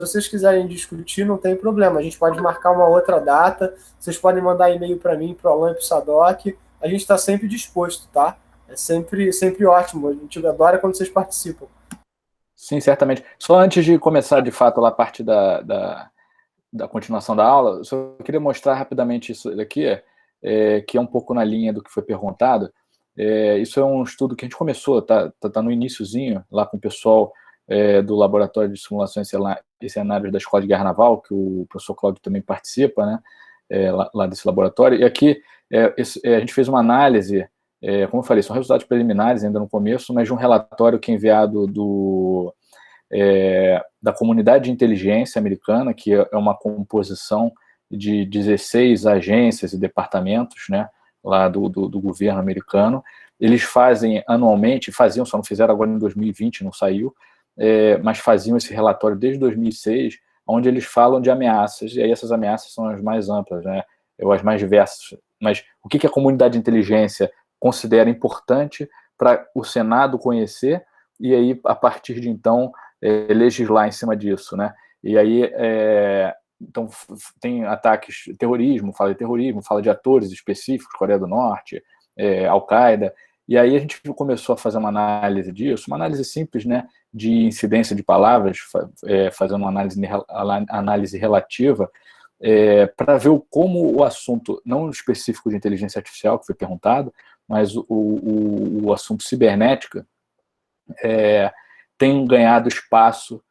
vocês quiserem discutir, não tem problema. A gente pode marcar uma outra data. Vocês podem mandar e-mail para mim, para o Alan e para o Sadoc. A gente está sempre disposto, tá? É sempre ótimo. A gente adora quando vocês participam. Sim, certamente. Só antes de começar, de fato, a parte da continuação da aula, eu só queria mostrar rapidamente isso daqui, que é um pouco na linha do que foi perguntado. Isso é um estudo que a gente começou, tá no iniciozinho, lá com o pessoal do Laboratório de Simulações e Cenários da Escola de Guerra Naval, que o professor Cláudio também participa, né, lá desse laboratório. E aqui a gente fez uma análise, como eu falei, são resultados preliminares ainda no começo, mas de um relatório que é enviado da comunidade de inteligência americana, que é uma composição de 16 agências e departamentos, né, lá do governo americano. Eles fazem anualmente, só não fizeram agora em 2020, não saiu, mas faziam esse relatório desde 2006, onde eles falam de ameaças, e aí essas ameaças são as mais amplas, né, ou as mais diversas. Mas o que a comunidade de inteligência considera importante para o Senado conhecer, e aí, a partir de então, legislar em cima disso, né? E aí, então, tem ataques, fala de atores específicos, Coreia do Norte, Al-Qaeda, e aí a gente começou a fazer uma análise disso, uma análise simples, né, de incidência de palavras, fazendo uma análise relativa, para ver como o assunto, não específico de inteligência artificial, que foi perguntado, mas o assunto cibernética, tem ganhado espaço,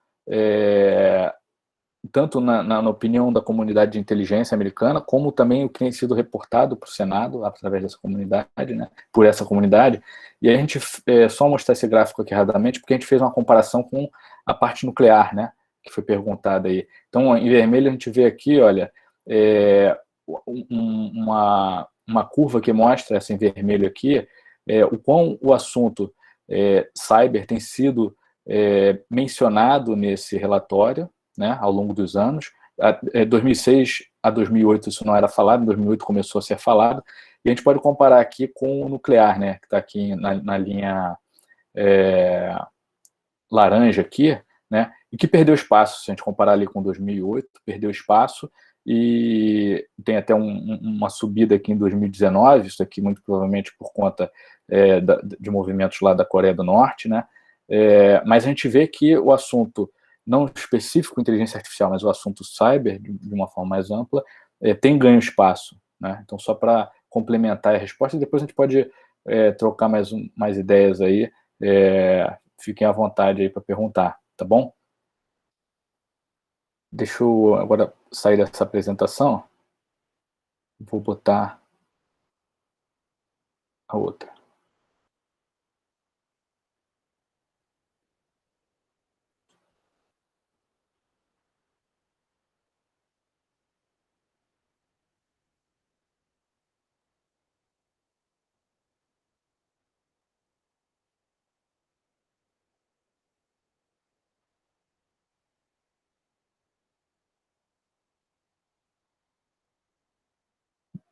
tanto na opinião da comunidade de inteligência americana, como também o que tem sido reportado para o Senado, através dessa comunidade, né, por essa comunidade. E a gente, só mostrar esse gráfico aqui rapidamente, porque a gente fez uma comparação com a parte nuclear, né, que foi perguntada aí. Então, em vermelho, a gente vê aqui, olha, uma curva que mostra, essa em vermelho aqui, o quão o assunto cyber tem sido mencionado nesse relatório, né, ao longo dos anos. 2006 a 2008 isso não era falado, em 2008 começou a ser falado, e a gente pode comparar aqui com o nuclear, né, que está aqui na linha laranja aqui, né, e que perdeu espaço, se a gente comparar ali com 2008, perdeu espaço, e tem até uma subida aqui em 2019, isso aqui muito provavelmente por conta de movimentos lá da Coreia do Norte, né, mas a gente vê que o assunto, não específico inteligência artificial, mas o assunto cyber, de uma forma mais ampla, tem ganho espaço, né, então só para complementar a resposta, e depois a gente pode trocar mais ideias aí, fiquem à vontade aí para perguntar, tá bom? Deixa eu agora sair dessa apresentação. Vou botar a outra.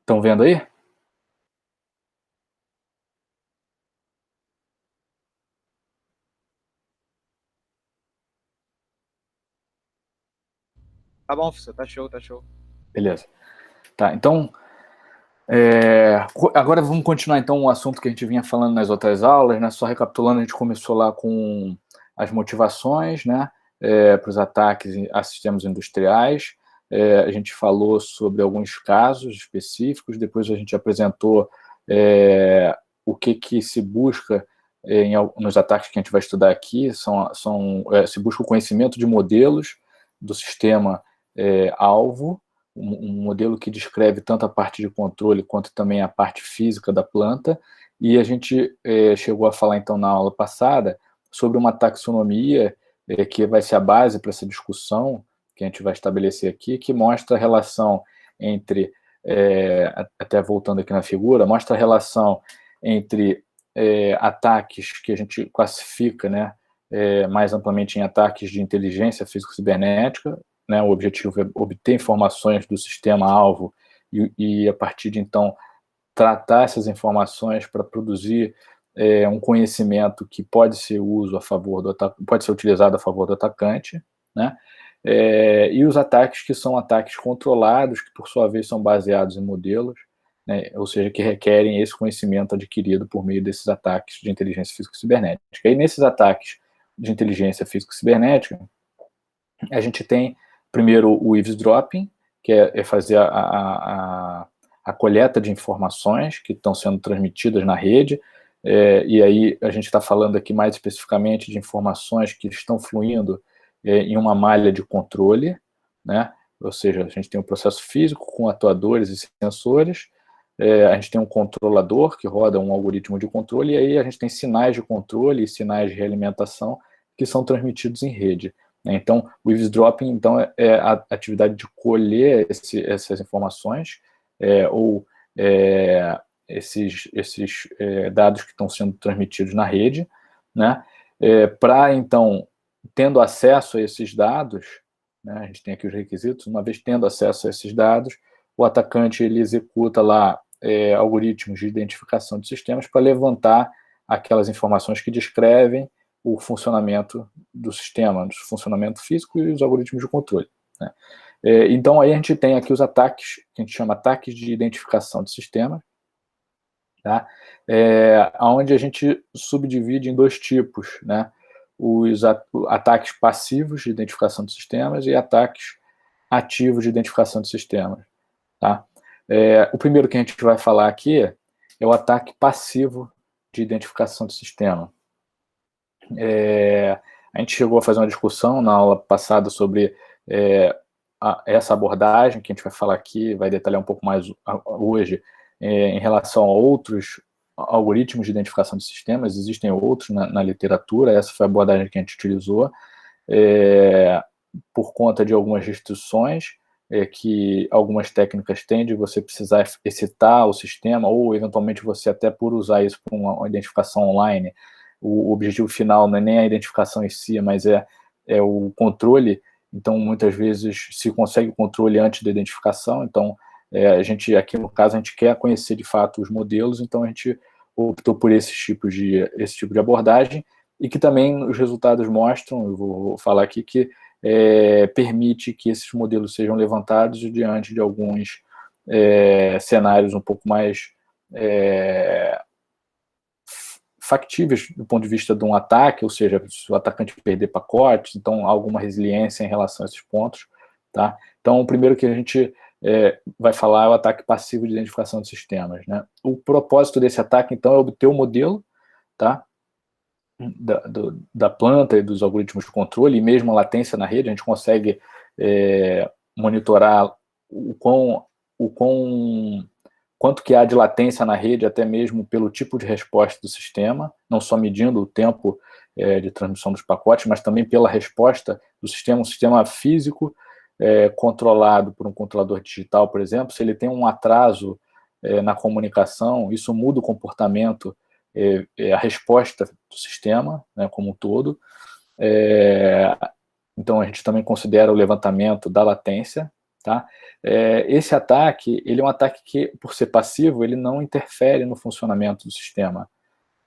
Estão vendo aí? Tá bom, professor, tá show, tá show. Beleza. Tá, então, agora vamos continuar então o assunto que a gente vinha falando nas outras aulas, né? Só recapitulando, a gente começou lá com as motivações, né, para os ataques a sistemas industriais. A gente falou sobre alguns casos específicos, depois a gente apresentou o que se busca nos ataques que a gente vai estudar aqui, se busca o conhecimento de modelos do sistema alvo, um modelo que descreve tanto a parte de controle quanto também a parte física da planta, e a gente chegou a falar então na aula passada sobre uma taxonomia que vai ser a base para essa discussão que a gente vai estabelecer aqui, que mostra a relação entre, até voltando aqui na figura, mostra a relação entre ataques que a gente classifica, né, mais amplamente em ataques de inteligência físico-cibernética, né, o objetivo é obter informações do sistema-alvo e, a partir de então, tratar essas informações para produzir um conhecimento que pode ser utilizado a favor do atacante, né? E os ataques que são ataques controlados, que por sua vez são baseados em modelos, né, ou seja, que requerem esse conhecimento adquirido por meio desses ataques de inteligência físico-cibernética. E nesses ataques de inteligência físico-cibernética, a gente tem, primeiro, o eavesdropping, que é fazer a coleta de informações que estão sendo transmitidas na rede, e aí a gente está falando aqui mais especificamente de informações que estão fluindo em uma malha de controle, né? Ou seja, a gente tem um processo físico com atuadores e sensores, a gente tem um controlador que roda um algoritmo de controle, e aí a gente tem sinais de controle e sinais de realimentação que são transmitidos em rede. Então, o eavesdropping então, é a atividade de colher essas informações, ou esses dados que estão sendo transmitidos na rede, né? Para, então, tendo acesso a esses dados, né, a gente tem aqui os requisitos, uma vez tendo acesso a esses dados, o atacante ele executa lá algoritmos de identificação de sistemas para levantar aquelas informações que descrevem o funcionamento do sistema, o funcionamento físico e os algoritmos de controle, né? Então, aí a gente tem aqui os ataques, que a gente chama ataques de identificação de sistemas, tá? Onde a gente subdivide em dois tipos, né? Os ataques passivos de identificação de sistemas e ataques ativos de identificação de sistemas, tá? O primeiro que a gente vai falar aqui é o ataque passivo de identificação de sistema. A gente chegou a fazer uma discussão na aula passada sobre essa abordagem, que a gente vai falar aqui, vai detalhar um pouco mais hoje, em relação a outros algoritmos de identificação de sistemas. Existem outros na literatura, essa foi a abordagem que a gente utilizou, por conta de algumas restrições que algumas técnicas têm, de você precisar excitar o sistema, ou eventualmente você até por usar isso para uma identificação online, o objetivo final não é nem a identificação em si, mas é o controle. Então, muitas vezes se consegue o controle antes da identificação. Então, a gente, aqui no caso, a gente quer conhecer de fato os modelos, então a gente optou por esse tipo de abordagem, e que também os resultados mostram, eu vou falar aqui, que permite que esses modelos sejam levantados diante de alguns cenários um pouco mais factíveis do ponto de vista de um ataque, ou seja, se o atacante perder pacotes, então há alguma resiliência em relação a esses pontos, tá? Então, o primeiro que a gente vai falar é o ataque passivo de identificação de sistemas, né? O propósito desse ataque, então, é obter o modelo, tá? Da planta e dos algoritmos de controle, e mesmo a latência na rede. A gente consegue monitorar quanto que há de latência na rede, até mesmo pelo tipo de resposta do sistema, não só medindo o tempo de transmissão dos pacotes, mas também pela resposta do sistema, um sistema físico controlado por um controlador digital, por exemplo. Se ele tem um atraso na comunicação, isso muda o comportamento, a resposta do sistema, né, como um todo. Então, a gente também considera o levantamento da latência, tá? Esse ataque, ele é um ataque que, por ser passivo, ele não interfere no funcionamento do sistema.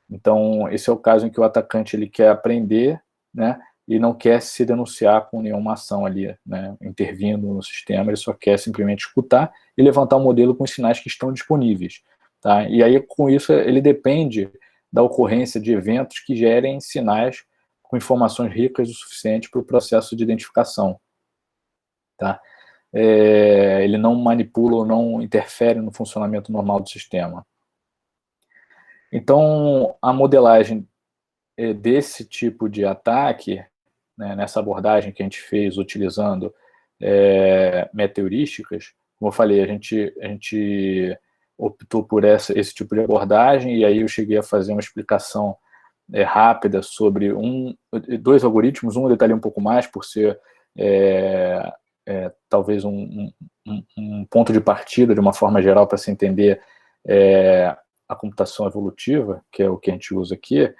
Então, esse é o caso em que o atacante ele quer aprender, né, e não quer se denunciar com nenhuma ação ali, né, intervindo no sistema. Ele só quer simplesmente escutar e levantar um modelo com os sinais que estão disponíveis, tá? E aí, com isso, ele depende da ocorrência de eventos que gerem sinais com informações ricas o suficiente para o processo de identificação, tá? Ele não manipula ou não interfere no funcionamento normal do sistema. Então, a modelagem desse tipo de ataque, né, nessa abordagem que a gente fez utilizando metaheurísticas, como eu falei, a gente optou por esse tipo de abordagem, e aí eu cheguei a fazer uma explicação rápida sobre dois algoritmos. Um eu detalhei um pouco mais por ser talvez um ponto de partida, de uma forma geral, para se entender a computação evolutiva, que é o que a gente usa aqui.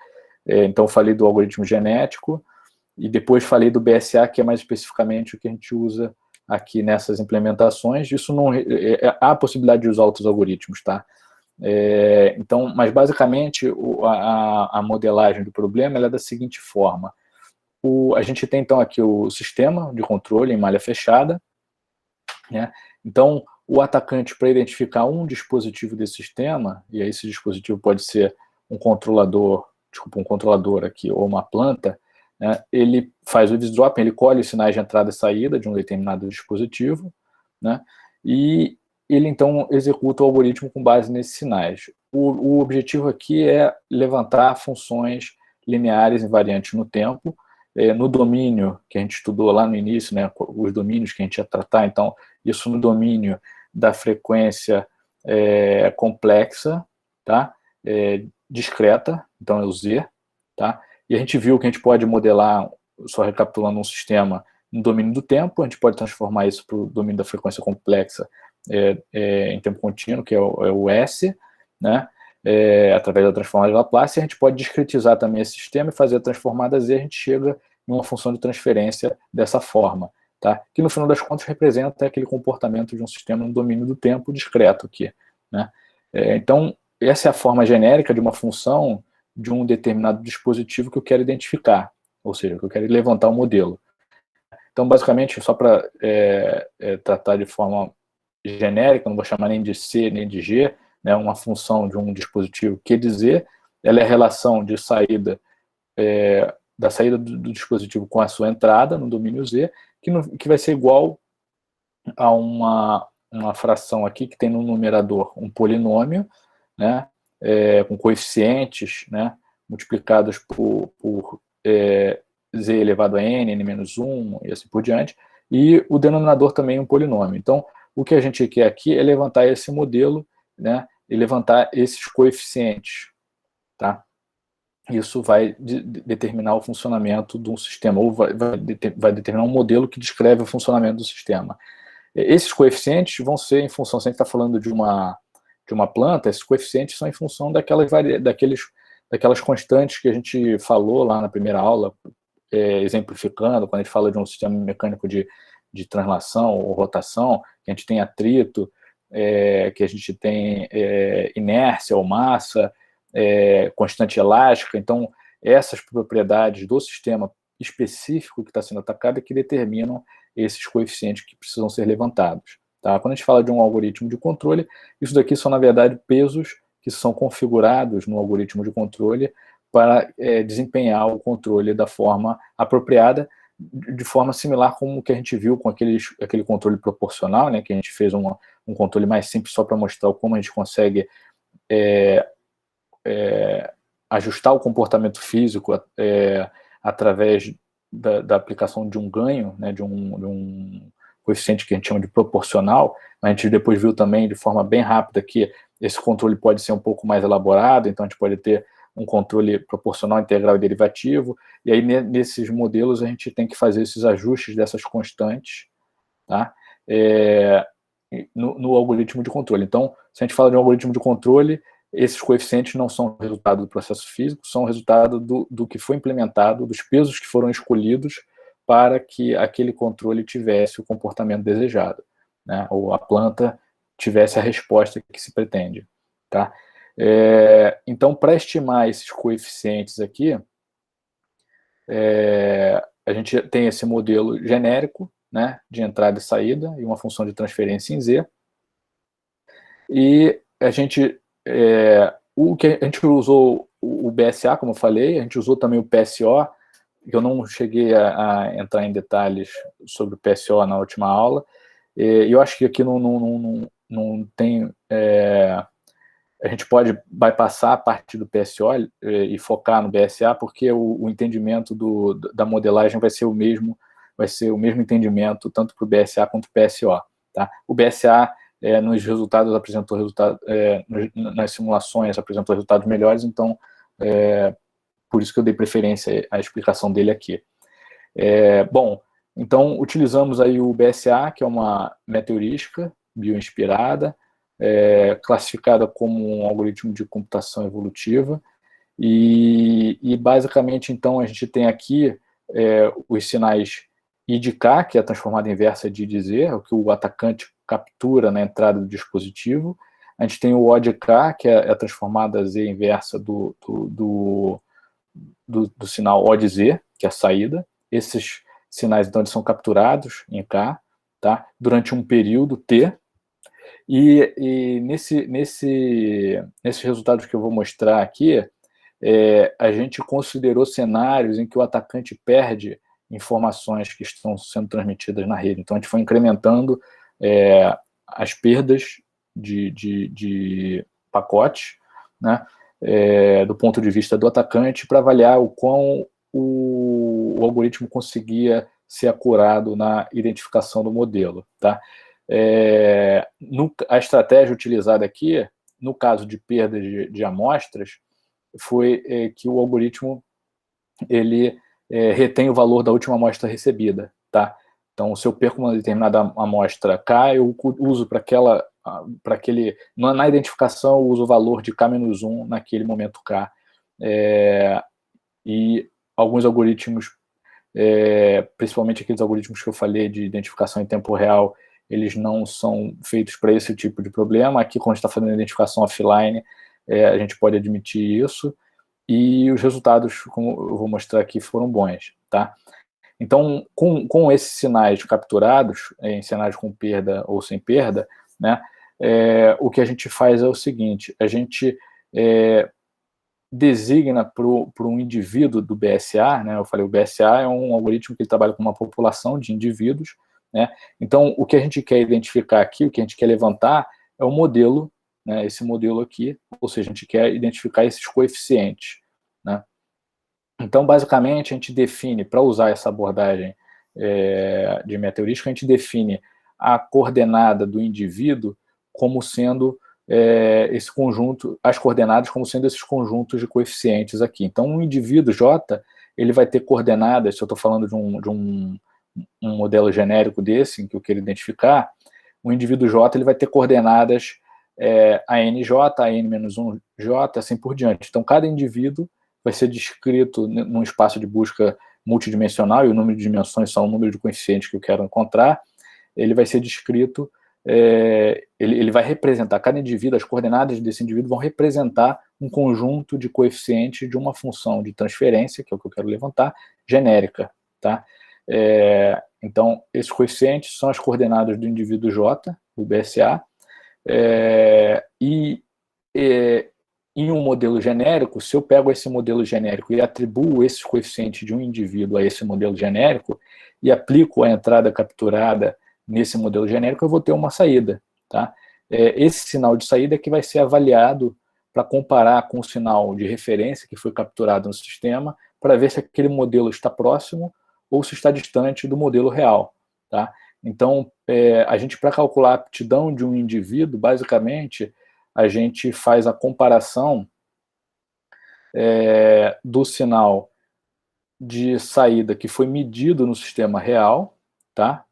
Então, eu falei do algoritmo genético, e depois falei do BSA, que é mais especificamente o que a gente usa aqui nessas implementações. Isso não há a possibilidade de usar outros algoritmos, tá? Então, mas basicamente a modelagem do problema ela é da seguinte forma: a gente tem então aqui o sistema de controle em malha fechada, né? Então, o atacante, para identificar um dispositivo desse sistema, e aí esse dispositivo pode ser um controlador aqui, ou uma planta, né? Ele faz o eavesdropping, ele colhe os sinais de entrada e saída de um determinado dispositivo, né? E ele então executa o algoritmo com base nesses sinais. O objetivo aqui é levantar funções lineares invariantes no tempo, no domínio que a gente estudou lá no início, né, os domínios que a gente ia tratar, então, isso no domínio da frequência complexa, tá? Discreta, então é o Z, tá? E a gente viu que a gente pode modelar, só recapitulando, um sistema no domínio do tempo, a gente pode transformar isso para o domínio da frequência complexa em tempo contínuo, que é o S, né? Através da transformada de Laplace, a gente pode discretizar também esse sistema e fazer a transformada Z, a gente chega em uma função de transferência dessa forma, tá? Que no final das contas representa aquele comportamento de um sistema no domínio do tempo discreto aqui, né? Então, essa é a forma genérica de uma função de um determinado dispositivo que eu quero identificar, ou seja, que eu quero levantar um modelo. Então, basicamente, só para tratar de forma genérica, não vou chamar nem de C nem de G, né, uma função de um dispositivo Q de Z, ela é a relação de saída, da saída do dispositivo com a sua entrada no domínio Z, que vai ser igual a uma fração aqui que tem no numerador um polinômio, né, com coeficientes, né, multiplicados por Z elevado a N, N menos 1 e assim por diante, e o denominador também um polinômio. Então, o que a gente quer aqui é levantar esse modelo, né, e levantar esses coeficientes, tá? Isso vai determinar o funcionamento de um sistema, ou vai determinar um modelo que descreve o funcionamento do sistema. Esses coeficientes vão ser em função, se a gente está falando de uma planta, esses coeficientes são em função daquelas constantes que a gente falou lá na primeira aula, exemplificando, quando a gente fala de um sistema mecânico de translação ou rotação, que a gente tem atrito, que a gente tem inércia ou massa, constante elástica. Então, essas propriedades do sistema específico que está sendo atacado é que determinam esses coeficientes que precisam ser levantados. Tá? Quando a gente fala de um algoritmo de controle, isso daqui são, na verdade, pesos que são configurados no algoritmo de controle para desempenhar o controle da forma apropriada, de forma similar como que a gente viu com aquele controle proporcional, né, que a gente fez um controle mais simples só para mostrar como a gente consegue ajustar o comportamento físico através da aplicação de um ganho, né, de um coeficiente que a gente chama de proporcional. A gente depois viu também de forma bem rápida que esse controle pode ser um pouco mais elaborado, então a gente pode ter um controle proporcional, integral e derivativo, e aí nesses modelos a gente tem que fazer esses ajustes dessas constantes, tá? No algoritmo de controle. Então, se a gente fala de um algoritmo de controle, esses coeficientes não são resultado do processo físico, são resultado do que foi implementado, dos pesos que foram escolhidos para que aquele controle tivesse o comportamento desejado, né? Ou a planta tivesse a resposta que se pretende, tá? Então, para estimar esses coeficientes aqui, a gente tem esse modelo genérico, né, de entrada e saída, e uma função de transferência em Z. E a gente usou o BSA, como eu falei, a gente usou também o PSO, que eu não cheguei a entrar em detalhes sobre o PSO na última aula, e eu acho que aqui não tem... a gente pode bypassar a parte do PSO e focar no BSA, porque o entendimento da modelagem vai ser o mesmo entendimento tanto para o BSA quanto para o PSO. Tá? O BSA, nos resultados, apresentou nas simulações, apresentou resultados melhores, então, por isso que eu dei preferência à explicação dele aqui. Bom, então, utilizamos aí o BSA, que é uma meta-heurística bioinspirada, classificada como um algoritmo de computação evolutiva, e basicamente, então, a gente tem aqui os sinais I de K, que é a transformada inversa de I de Z, o que o atacante captura na entrada do dispositivo. A gente tem o O de K, que é a transformada Z inversa do sinal O de Z, que é a saída, esses sinais, então, eles são capturados em K, tá? Durante um período T, e nesses resultados que eu vou mostrar aqui, a gente considerou cenários em que o atacante perde informações que estão sendo transmitidas na rede. Então, a gente foi incrementando as perdas de pacotes, né, do ponto de vista do atacante, para avaliar o quão o algoritmo conseguia ser acurado na identificação do modelo. Tá? A estratégia utilizada aqui, no caso de perda de amostras, foi que o algoritmo ele retém o valor da última amostra recebida. Tá? Então, se eu perco uma determinada amostra K, eu uso para aquele... Na identificação, eu uso o valor de K-1 naquele momento K. E alguns algoritmos, principalmente aqueles algoritmos que eu falei de identificação em tempo real, eles não são feitos para esse tipo de problema. Aqui, quando a gente está fazendo identificação offline, a gente pode admitir isso. E os resultados, como eu vou mostrar aqui, foram bons. Tá? Então, com esses sinais capturados, em cenários com perda ou sem perda, né, o que a gente faz é o seguinte: a gente designa para um indivíduo do BSA, né, eu falei, o BSA é um algoritmo que trabalha com uma população de indivíduos, né, então o que a gente quer identificar aqui, o que a gente quer levantar é o modelo, né, esse modelo aqui, ou seja, a gente quer identificar esses coeficientes, né. Então, basicamente, a gente define, para usar essa abordagem de meta-heurística, a gente define a coordenada do indivíduo como sendo esse conjunto, as coordenadas como sendo esses conjuntos de coeficientes aqui. Então, um indivíduo J, ele vai ter coordenadas, se eu estou falando de um modelo genérico desse, em que eu quero identificar, o indivíduo J ele vai ter coordenadas ANJ, AN-1J, assim por diante. Então, cada indivíduo vai ser descrito num espaço de busca multidimensional, e o número de dimensões são o número de coeficientes que eu quero encontrar. Ele vai ser descrito, ele vai representar, cada indivíduo, as coordenadas desse indivíduo vão representar um conjunto de coeficientes de uma função de transferência, que é o que eu quero levantar, genérica. Tá? Então, esses coeficientes são as coordenadas do indivíduo J, do BSA, em um modelo genérico, se eu pego esse modelo genérico e atribuo esses coeficientes de um indivíduo a esse modelo genérico e aplico a entrada capturada nesse modelo genérico, eu vou ter uma saída. Tá? Esse sinal de saída é que vai ser avaliado para comparar com o sinal de referência que foi capturado no sistema, para ver se aquele modelo está próximo ou se está distante do modelo real. Tá? Então, a gente, para calcular a aptidão de um indivíduo, basicamente, a gente faz a comparação do sinal de saída que foi medido no sistema real, tá?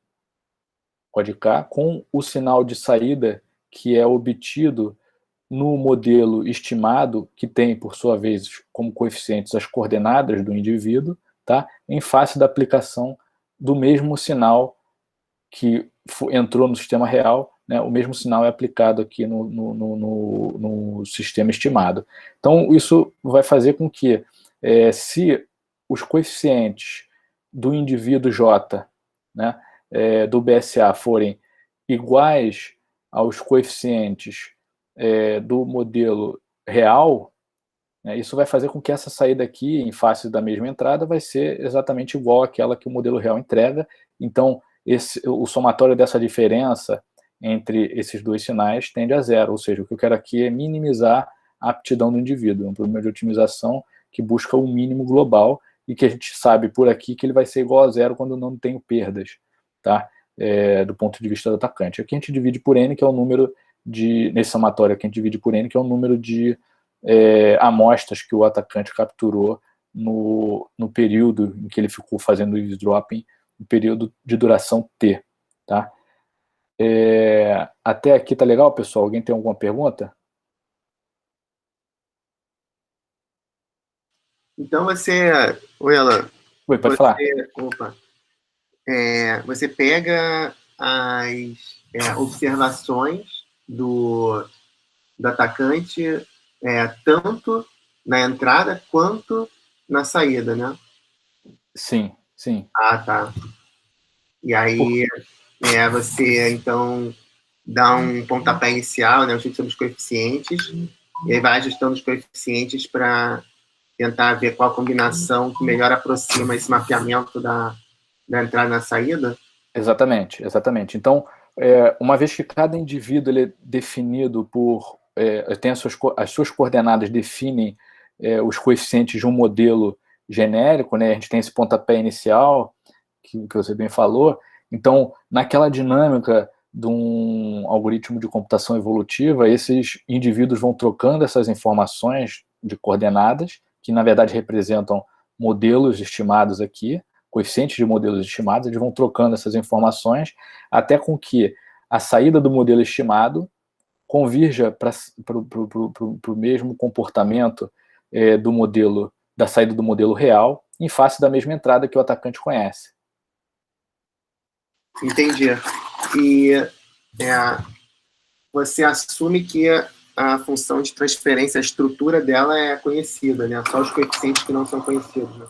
Pode K, com o sinal de saída que é obtido no modelo estimado, que tem, por sua vez, como coeficientes as coordenadas do indivíduo, tá? Em face da aplicação do mesmo sinal que entrou no sistema real, né, o mesmo sinal é aplicado aqui no sistema estimado. Então, isso vai fazer com que, se os coeficientes do indivíduo J, né, do BSA forem iguais aos coeficientes do modelo real, né, isso vai fazer com que essa saída aqui, em face da mesma entrada, vai ser exatamente igual àquela que o modelo real entrega. Então, o somatório dessa diferença entre esses dois sinais tende a zero, ou seja, o que eu quero aqui é minimizar a aptidão do indivíduo, é um problema de otimização que busca o mínimo global e que a gente sabe por aqui que ele vai ser igual a zero quando não tenho perdas, tá? Do ponto de vista do atacante. Aqui a gente divide por N, que é o número nesse somatório aqui a gente divide por N, que é o número de amostras que o atacante capturou no período em que ele ficou fazendo o eavesdropping, um período de duração T, tá? Até aqui tá legal, pessoal? Alguém tem alguma pergunta? Então Oi, Alan. Oi, pode falar. Opa. Você pega as observações do atacante tanto na entrada quanto na saída, né? Sim, Sim. Ah, tá. E aí você, então, dá um pontapé inicial, né, ajusta os coeficientes, e aí vai ajustando os coeficientes para tentar ver qual combinação que melhor aproxima esse mapeamento da entrada e da saída? Exatamente, exatamente. Então, uma vez que cada indivíduo ele é definido tem as suas coordenadas definem os coeficientes de um modelo genérico, né? A gente tem esse pontapé inicial, que você bem falou. Então, naquela dinâmica de um algoritmo de computação evolutiva, esses indivíduos vão trocando essas informações de coordenadas, que na verdade representam modelos estimados aqui, coeficientes de modelos estimados, eles vão trocando essas informações até com que a saída do modelo estimado convirja para o mesmo comportamento do modelo, da saída do modelo real, em face da mesma entrada que o atacante conhece. Entendi. E você assume que a função de transferência, a estrutura dela é conhecida, né? Só os coeficientes que não são conhecidos, né?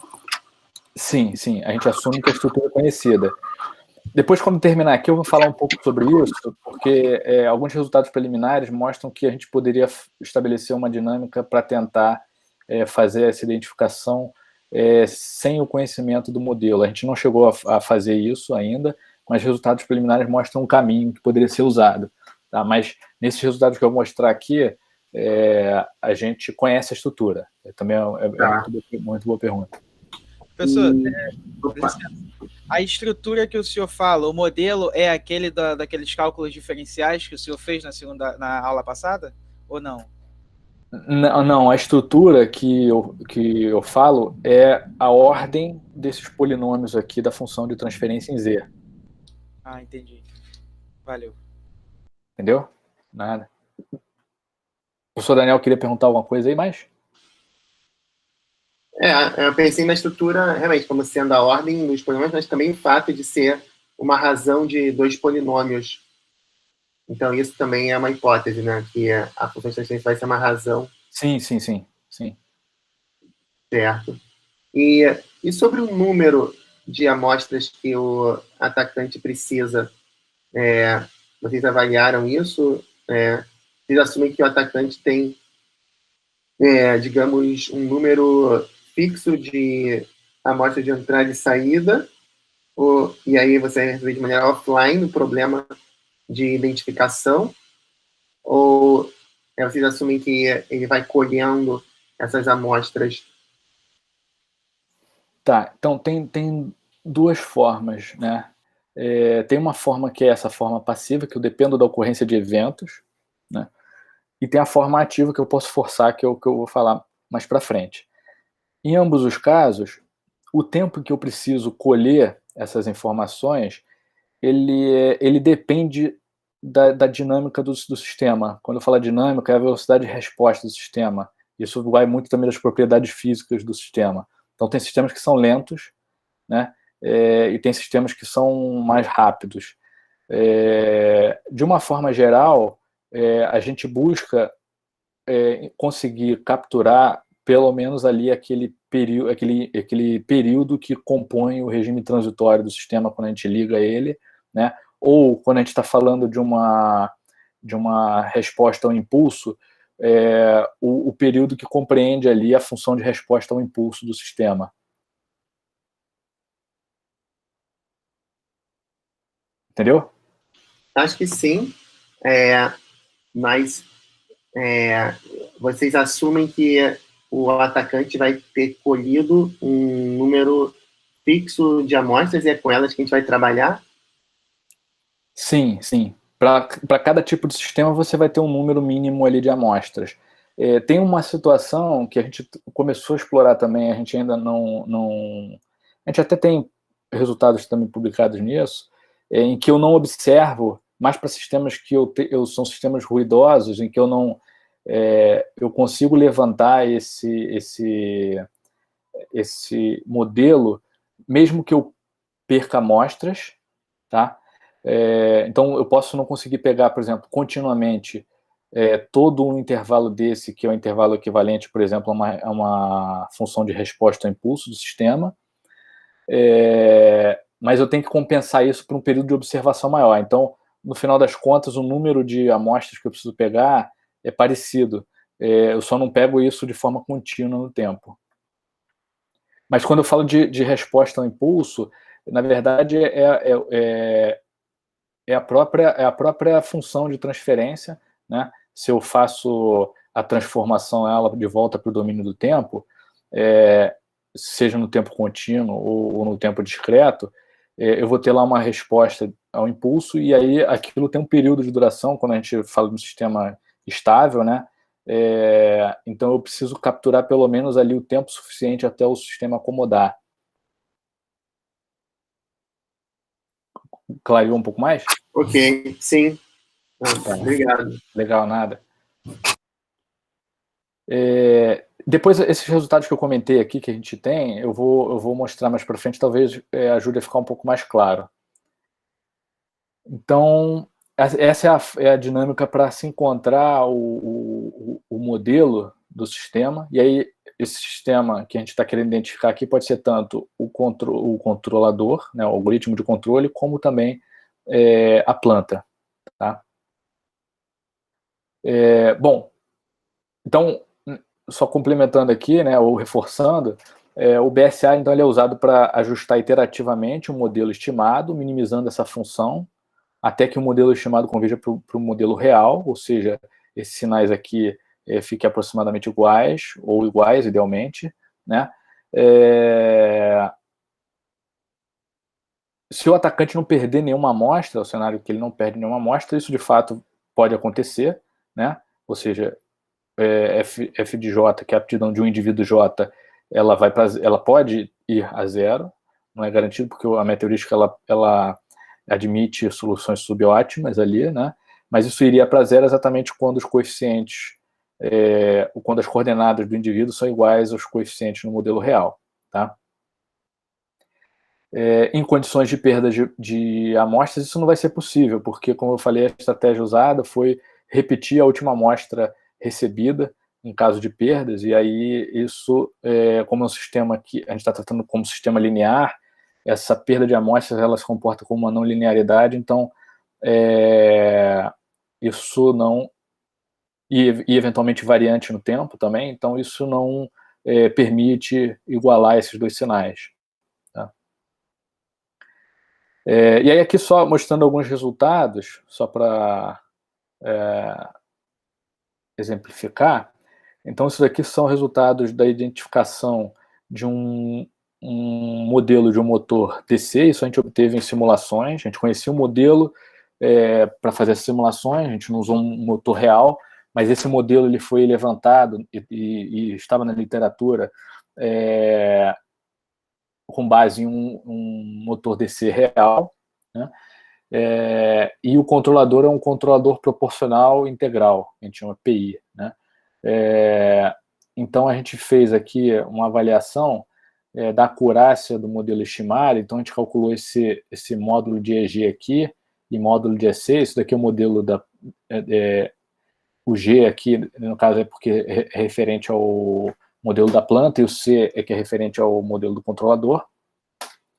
Sim, sim, a gente assume que a estrutura é conhecida. Depois, quando terminar aqui, eu vou falar um pouco sobre isso, porque alguns resultados preliminares mostram que a gente poderia estabelecer uma dinâmica para tentar fazer essa identificação sem o conhecimento do modelo. A gente não chegou a fazer isso ainda, mas resultados preliminares mostram um caminho que poderia ser usado. Tá? Mas nesses resultados que eu vou mostrar aqui, a gente conhece a estrutura. Também muito boa pergunta. Professor, a estrutura que o senhor fala, o modelo é aquele daqueles cálculos diferenciais que o senhor fez na aula passada? Ou não? Não, a estrutura que eu falo é a ordem desses polinômios aqui da função de transferência em Z. Ah, entendi. Valeu. Entendeu? Nada. O professor Daniel queria perguntar alguma coisa aí, mais? Eu pensei na estrutura, realmente, como sendo a ordem dos polinômios, mas também o fato de ser uma razão de dois polinômios. Então, isso também é uma hipótese, né? Que a função de transferência vai ser uma razão. Sim. Certo. E sobre o número de amostras que o atacante precisa, vocês avaliaram isso? Vocês assumem que o atacante tem, digamos, um número fixo de amostras de entrada e saída, e aí você resolve de maneira offline o problema de identificação, ou vocês assumem que ele vai colhendo essas amostras? Tá, então tem duas formas, né? Tem uma forma que é essa forma passiva, que eu dependo da ocorrência de eventos, né? E tem a forma ativa que eu posso forçar, que eu vou falar mais para frente. Em ambos os casos, o tempo que eu preciso colher essas informações, ele depende da dinâmica do sistema. Quando eu falo dinâmica, é a velocidade de resposta do sistema. Isso vai muito também das propriedades físicas do sistema. Então, tem sistemas que são lentos, né? E tem sistemas que são mais rápidos. De uma forma geral, a gente busca conseguir capturar pelo menos ali aquele período que compõe o regime transitório do sistema quando a gente liga ele, né? Ou quando a gente está falando de uma resposta ao impulso, o período que compreende ali a função de resposta ao impulso do sistema. Entendeu? Acho que sim, mas vocês assumem que o atacante vai ter colhido um número fixo de amostras e é com elas que a gente vai trabalhar? Sim. Para cada tipo de sistema, você vai ter um número mínimo ali de amostras. Tem uma situação que a gente começou a explorar também, a gente ainda não... A gente até tem resultados também publicados nisso, em que eu não observo, mais para sistemas que são sistemas ruidosos, em que eu consigo levantar esse modelo, mesmo que eu perca amostras, tá? Então, eu posso não conseguir pegar, por exemplo, continuamente todo um intervalo desse, que é um intervalo equivalente, por exemplo, a uma função de resposta ao impulso do sistema, mas eu tenho que compensar isso por um período de observação maior. Então, no final das contas, o número de amostras que eu preciso pegar é parecido. Eu só não pego isso de forma contínua no tempo. Mas quando eu falo de resposta ao impulso, na verdade é a própria função de transferência, né? Se eu faço a transformação ela de volta para o domínio do tempo, seja no tempo contínuo ou no tempo discreto, eu vou ter lá uma resposta ao impulso, e aí aquilo tem um período de duração, quando a gente fala de um sistema estável, né? Então eu preciso capturar pelo menos ali o tempo suficiente até o sistema acomodar. Clareou um pouco mais? Ok, sim. Obrigado. Legal, nada. Depois, esses resultados que eu comentei aqui, que a gente tem, eu vou mostrar mais para frente, talvez ajude a ficar um pouco mais claro. Então, essa é a dinâmica para se encontrar o modelo do sistema, e aí esse sistema que a gente está querendo identificar aqui pode ser tanto o controlador, né, o algoritmo de controle, como também a planta. Tá? Bom, então, só complementando aqui, né, ou reforçando, o BSA então, ele é usado para ajustar iterativamente o modelo estimado, minimizando essa função, até que o modelo estimado converja para o modelo real, ou seja, esses sinais aqui fiquem aproximadamente iguais, ou iguais, idealmente, né? Se o atacante não perder nenhuma amostra, o cenário que ele não perde nenhuma amostra, isso de fato pode acontecer, né? Ou seja, f de j, que é a aptidão de um indivíduo j, ela pode ir a zero, não é garantido, porque a meteorística ela admite soluções subótimas ali, né? Mas isso iria para zero exatamente quando os coeficientes, quando as coordenadas do indivíduo são iguais aos coeficientes no modelo real, tá? Em condições de perda de amostras, isso não vai ser possível, porque, como eu falei, a estratégia usada foi repetir a última amostra recebida em caso de perdas, e aí isso, como é um sistema que a gente está tratando como sistema linear, essa perda de amostras ela se comporta como uma não linearidade, então isso não... E eventualmente variante no tempo também, então isso não permite igualar esses dois sinais. Tá? E aí aqui só mostrando alguns resultados, só para exemplificar. Então isso daqui são resultados da identificação de um modelo de um motor DC, isso a gente obteve em simulações, a gente conhecia o modelo para fazer as simulações, a gente não usou um motor real, mas esse modelo ele foi levantado e estava na literatura com base em um motor DC real, né? E o controlador é um controlador proporcional integral, a gente chama PI, né? Então a gente fez aqui uma avaliação da acurácia do modelo estimado, então a gente calculou esse módulo de EG aqui e módulo de EC, isso daqui é o modelo o G aqui, no caso, é porque é referente ao modelo da planta, e o C é que é referente ao modelo do controlador.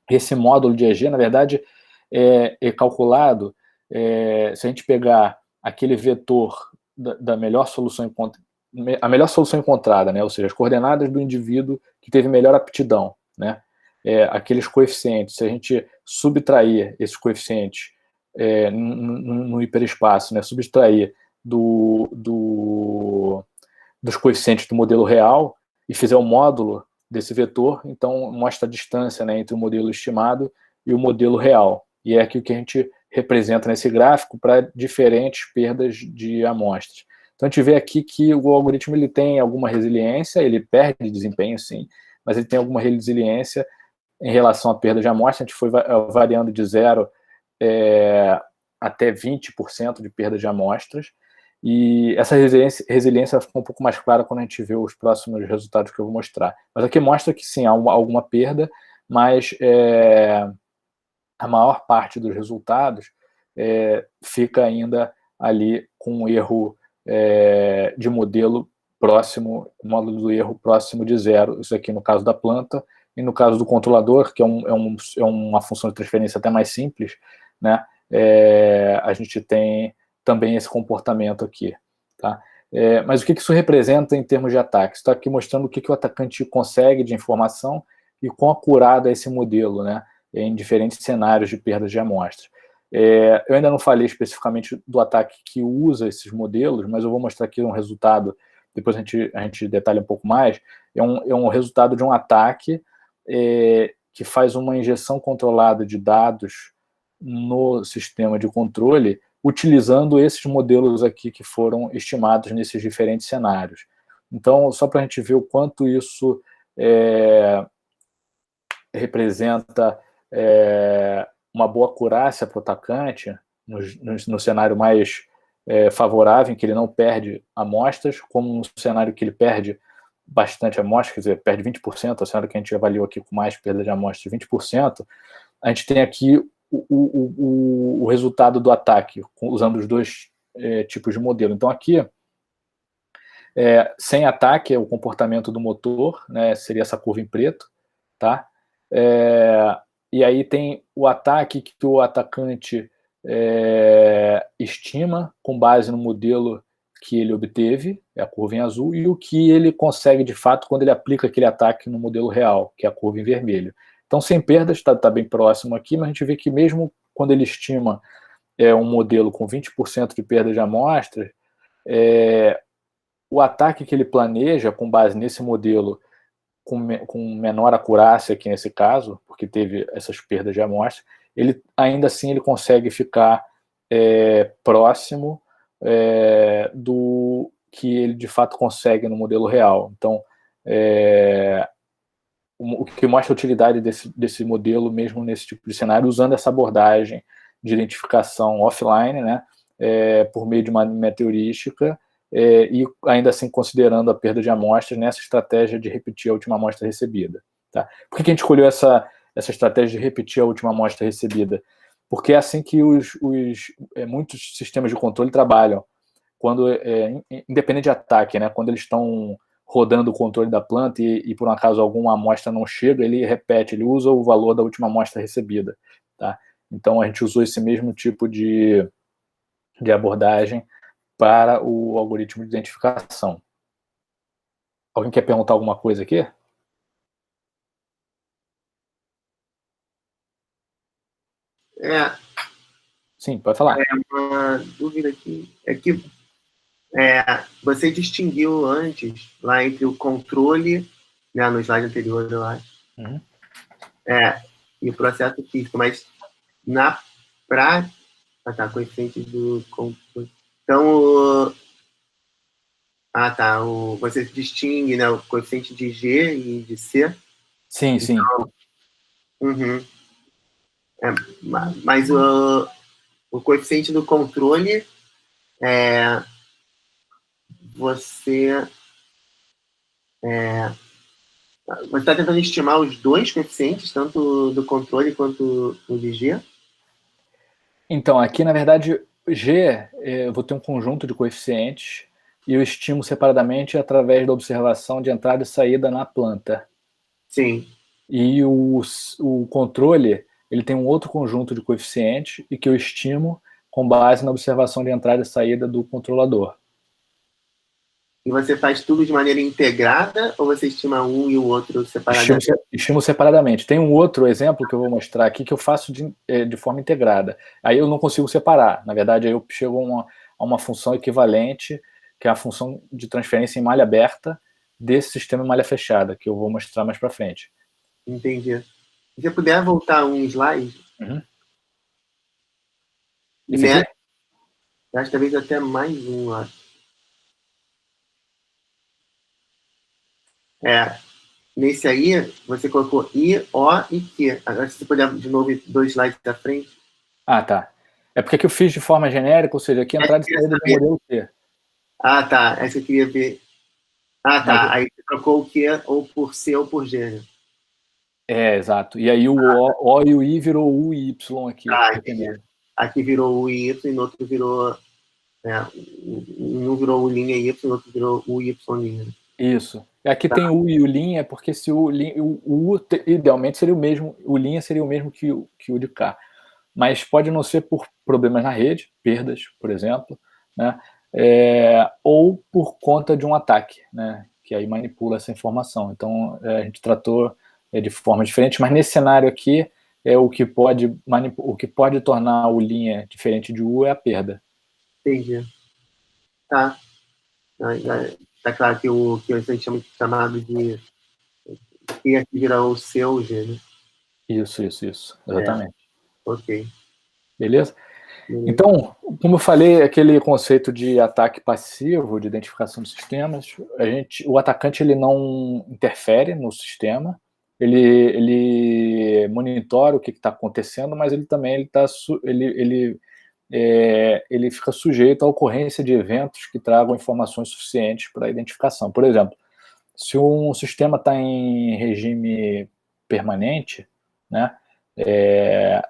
Esse módulo de EG, na verdade, é calculado, se a gente pegar aquele vetor da melhor solução a melhor solução encontrada, né? Ou seja, as coordenadas do indivíduo que teve melhor aptidão, né? Aqueles coeficientes, se a gente subtrair esses coeficientes no hiperespaço, né? Subtrair dos coeficientes do modelo real e fizer o módulo desse vetor, então mostra a distância, né, entre o modelo estimado e o modelo real. E é aqui o que a gente representa nesse gráfico para diferentes perdas de amostras. Então a gente vê aqui que o algoritmo ele tem alguma resiliência, ele perde desempenho sim, mas ele tem alguma resiliência em relação à perda de amostra. A gente foi variando de 0 até 20% de perda de amostras, e essa resiliência ficou um pouco mais clara quando a gente vê os próximos resultados que eu vou mostrar. Mas aqui mostra que sim, há alguma perda, mas a maior parte dos resultados fica ainda ali com um erro de modelo próximo, módulo do erro próximo de zero. Isso aqui no caso da planta, e no caso do controlador, que é uma função de transferência até mais simples, né, a gente tem também esse comportamento aqui. Tá? Mas o que isso representa em termos de ataque? Está aqui mostrando o que o atacante consegue de informação e quão acurado é esse modelo, né, em diferentes cenários de perdas de amostras. Eu ainda não falei especificamente do ataque que usa esses modelos, mas eu vou mostrar aqui um resultado, depois a gente detalha um pouco mais. É um resultado de um ataque que faz uma injeção controlada de dados no sistema de controle, utilizando esses modelos aqui que foram estimados nesses diferentes cenários. Então, só para a gente ver o quanto isso representa uma boa acurácia para o atacante, no cenário mais favorável, em que ele não perde amostras, como no cenário que ele perde bastante amostras, quer dizer, perde 20%, o cenário que a gente avaliou aqui com mais perda de amostras, 20%, a gente tem aqui o resultado do ataque, usando os dois tipos de modelo. Então, aqui, sem ataque, é o comportamento do motor, né, seria essa curva em preto, tá? E aí tem o ataque que o atacante estima com base no modelo que ele obteve, é a curva em azul, e o que ele consegue de fato quando ele aplica aquele ataque no modelo real, que é a curva em vermelho. Então, sem perdas, está bem próximo aqui, mas a gente vê que mesmo quando ele estima um modelo com 20% de perda de amostras, o ataque que ele planeja com base nesse modelo com menor acurácia aqui nesse caso, porque teve essas perdas de amostra, ainda assim ele consegue ficar próximo do que ele de fato consegue no modelo real. Então, o que mostra a utilidade desse modelo mesmo nesse tipo de cenário, usando essa abordagem de identificação offline, né, por meio de uma meta-heurística, e ainda assim considerando a perda de amostras nessa estratégia de repetir a última amostra recebida. Tá? Por que a gente escolheu essa estratégia de repetir a última amostra recebida? Porque é assim que muitos sistemas de controle trabalham, quando independente de ataque, né, quando eles estão rodando o controle da planta e por um acaso alguma amostra não chega, ele repete, ele usa o valor da última amostra recebida. Tá? Então a gente usou esse mesmo tipo de abordagem para o algoritmo de identificação. Alguém quer perguntar alguma coisa aqui? Sim, pode falar. Uma dúvida aqui é que você distinguiu antes lá entre o controle, né, no slide anterior, eu acho, e o processo físico, mas na prática, coeficiente do controle. Então, você distingue, né, o coeficiente de G e de C? Sim, sim. Então, mas o coeficiente do controle você está tentando estimar os dois coeficientes, tanto do controle quanto o de G? Então, aqui, na verdade, G, eu vou ter um conjunto de coeficientes e eu estimo separadamente através da observação de entrada e saída na planta. Sim. E o controle, ele tem um outro conjunto de coeficientes e que eu estimo com base na observação de entrada e saída do controlador. E você faz tudo de maneira integrada ou você estima um e o outro separadamente? Estimo separadamente. Tem um outro exemplo que eu vou mostrar aqui que eu faço de forma integrada. Aí eu não consigo separar. Na verdade, aí eu chego a uma função equivalente, que é a função de transferência em malha aberta desse sistema em malha fechada, que eu vou mostrar mais para frente. Entendi. Se você puder voltar um slide. Acho que talvez até mais um, acho. Nesse aí, você colocou I, O e Q. Agora, se você puder, de novo, 2 slides da frente. Ah, tá. É porque aqui eu fiz de forma genérica, ou seja, aqui a entrada e saída do modelo Q. Ah, tá. Essa eu queria ver. Ah, tá. Aí você trocou o Q ou por C ou por G, né? Exato. E aí o O e o I virou U e Y aqui. Aqui virou U e Y, e no outro virou... um virou U' Y, e o outro virou U, Y'. Isso. Aqui tem U e o linha, porque se o U idealmente seria o mesmo, o linha seria o mesmo que o de cá. Mas pode não ser por problemas na rede, perdas, por exemplo, né? Ou por conta de um ataque, né? Que aí manipula essa informação. Então, a gente tratou de forma diferente, mas nesse cenário aqui, o que pode tornar o linha diferente de U é a perda. Entendi. Tá. Tá claro que que a gente chama chamado de que aqui vira o seu G, né? Isso, exatamente. Ok. Beleza? Então, como eu falei, aquele conceito de ataque passivo, de identificação de sistemas, o atacante ele não interfere no sistema, ele monitora o que está acontecendo, mas ele também ele fica sujeito à ocorrência de eventos que tragam informações suficientes para a identificação. Por exemplo, se um sistema está em regime permanente, né, é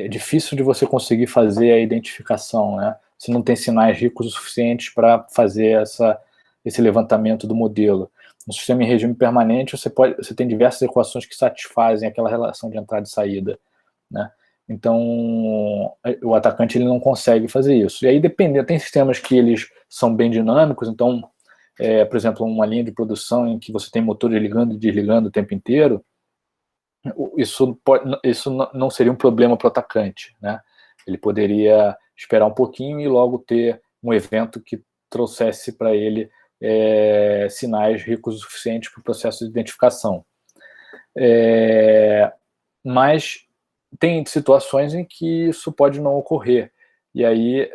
difícil de você conseguir fazer a identificação, né? Se não tem sinais ricos o suficientes para fazer esse levantamento do modelo. No sistema em regime permanente, você tem diversas equações que satisfazem aquela relação de entrada e saída, né? Então, o atacante ele não consegue fazer isso. E aí, tem sistemas que eles são bem dinâmicos, então, por exemplo, uma linha de produção em que você tem motor ligando e desligando o tempo inteiro, isso não seria um problema para o atacante, né? Ele poderia esperar um pouquinho e logo ter um evento que trouxesse para ele sinais ricos o suficiente para o processo de identificação. Mas tem situações em que isso pode não ocorrer, e aí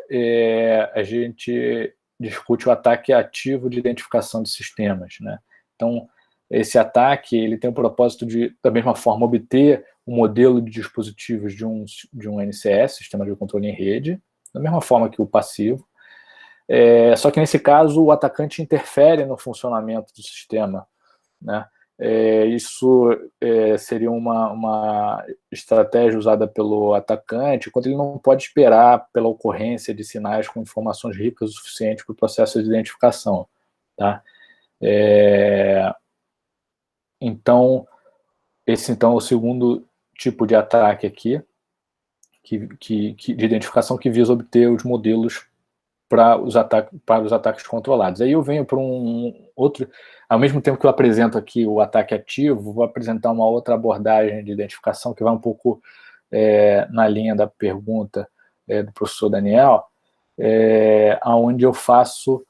a gente discute o ataque ativo de identificação de sistemas, né? Então, esse ataque ele tem o propósito de, da mesma forma, obter o modelo de dispositivos de um NCS, Sistema de Controle em Rede, da mesma forma que o passivo. Só que, nesse caso, o atacante interfere no funcionamento do sistema, né? Isso seria uma estratégia usada pelo atacante quando ele não pode esperar pela ocorrência de sinais com informações ricas o suficiente para o processo de identificação, tá? Então, esse é o segundo tipo de ataque aqui, de identificação que visa obter os modelos para os ataques controlados. Aí eu venho para um outro, ao mesmo tempo que eu apresento aqui o ataque ativo, vou apresentar uma outra abordagem de identificação que vai um pouco na linha da pergunta do professor Daniel, onde eu faço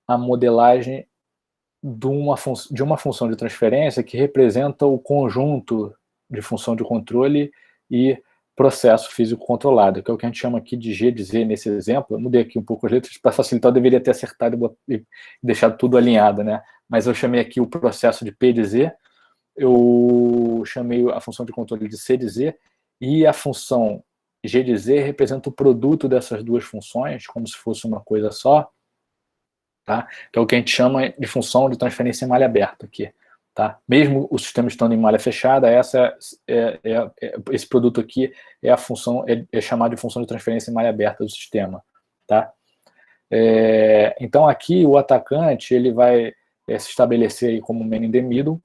a modelagem de uma função de transferência que representa o conjunto de função de controle e processo físico controlado, que é o que a gente chama aqui de G de Z nesse exemplo. Eu mudei aqui um pouco as letras, para facilitar eu deveria ter acertado e deixado tudo alinhado, né? Mas eu chamei aqui o processo de P de Z, eu chamei a função de controle de C de Z, e a função G de Z representa o produto dessas duas funções, como se fosse uma coisa só, tá? Que é o que a gente chama de função de transferência em malha aberta aqui, tá? Mesmo o sistema estando em malha fechada, esse produto aqui é a função, é chamado de função de transferência em malha aberta do sistema, tá? Então aqui o atacante ele vai se estabelecer aí como man in the middle.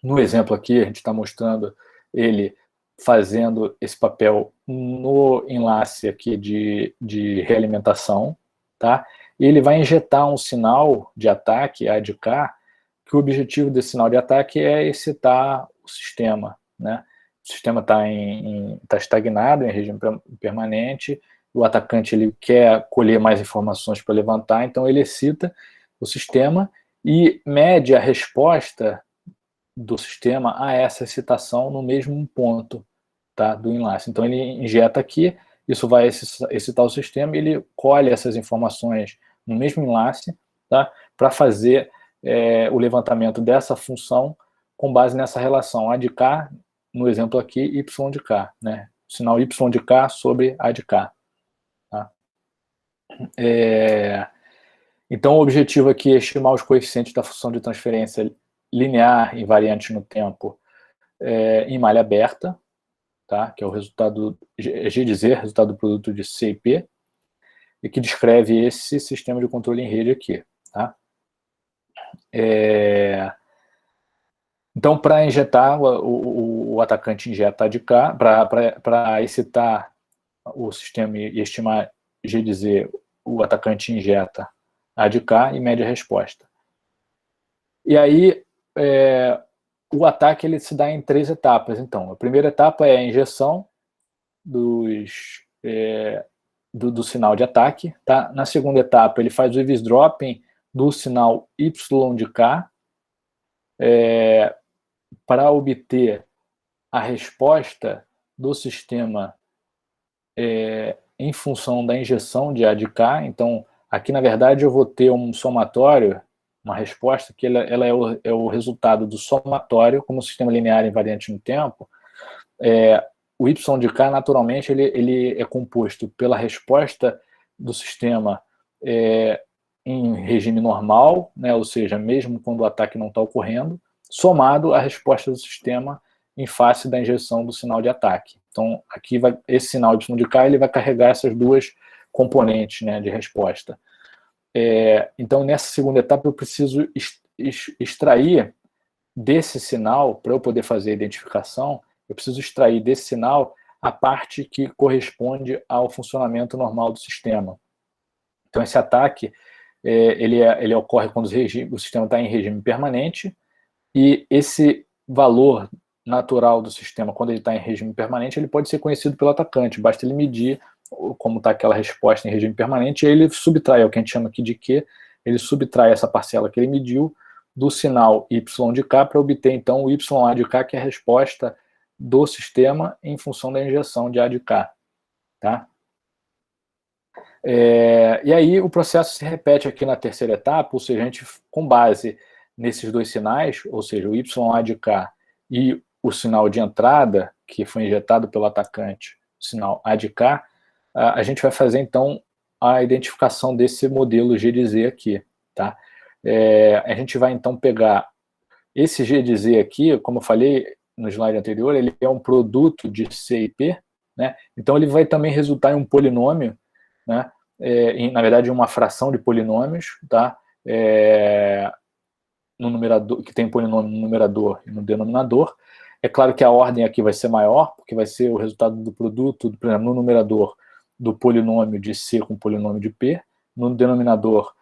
No exemplo aqui a gente está mostrando ele fazendo esse papel no enlace aqui de realimentação, tá? E ele vai injetar um sinal de ataque, ADK, que o objetivo desse sinal de ataque é excitar o sistema, né? O sistema está estagnado em regime permanente, o atacante ele quer colher mais informações para levantar, então ele excita o sistema e mede a resposta do sistema a essa excitação no mesmo ponto, tá, do enlace. Então ele injeta aqui, isso vai excitar o sistema e ele colhe essas informações no mesmo enlace, tá, para fazer o levantamento dessa função com base nessa relação A de K, no exemplo aqui, Y de K, né? O sinal Y de K sobre A de K. Tá? Então, o objetivo aqui é estimar os coeficientes da função de transferência linear invariante no tempo em malha aberta, tá? Que é o resultado G de Z, resultado do produto de C e P, e que descreve esse sistema de controle em rede aqui. Tá? Então, para injetar, o atacante injeta A de K, para excitar o sistema e estimar G de Z, o atacante injeta A de K e mede a resposta. E aí, o ataque ele se dá em 3 etapas. Então, a primeira etapa é a injeção do sinal de ataque. Tá? Na segunda etapa, ele faz o eavesdropping do sinal Y de K para obter a resposta do sistema em função da injeção de A de K. Então, aqui, na verdade, eu vou ter um somatório, uma resposta que ela é o resultado do somatório, como um sistema linear invariante no tempo. O Y de K, naturalmente, ele é composto pela resposta do sistema em regime normal, né, ou seja, mesmo quando o ataque não está ocorrendo, somado à resposta do sistema em face da injeção do sinal de ataque. Então, aqui esse sinal Y de K ele vai carregar essas duas componentes, né, de resposta. Então, nessa segunda etapa, eu preciso extrair desse sinal, para eu poder fazer a identificação, eu preciso extrair desse sinal a parte que corresponde ao funcionamento normal do sistema. Então, esse ataque ele ocorre quando o sistema está em regime permanente, e esse valor natural do sistema, quando ele está em regime permanente, ele pode ser conhecido pelo atacante. Basta ele medir como está aquela resposta em regime permanente, e ele subtrai, é o que a gente chama aqui de Q, ele subtrai essa parcela que ele mediu do sinal Y de K para obter, então, o YA de K, que é a resposta do sistema em função da injeção de A de K. Tá? E aí o processo se repete aqui na terceira etapa, ou seja, a gente, com base nesses dois sinais, ou seja, o YA de K e o sinal de entrada, que foi injetado pelo atacante, o sinal A de K, a gente vai fazer, então, a identificação desse modelo G de Z aqui. Tá? A gente vai, então, pegar esse G de Z aqui, como eu falei no slide anterior, ele é um produto de C e P, né? Então ele vai também resultar em um polinômio, né? Na verdade, uma fração de polinômios, tá? No numerador, que tem polinômio no numerador e no denominador. É claro que a ordem aqui vai ser maior, porque vai ser o resultado do produto, por exemplo, no numerador, do polinômio de C com o polinômio de P, no denominador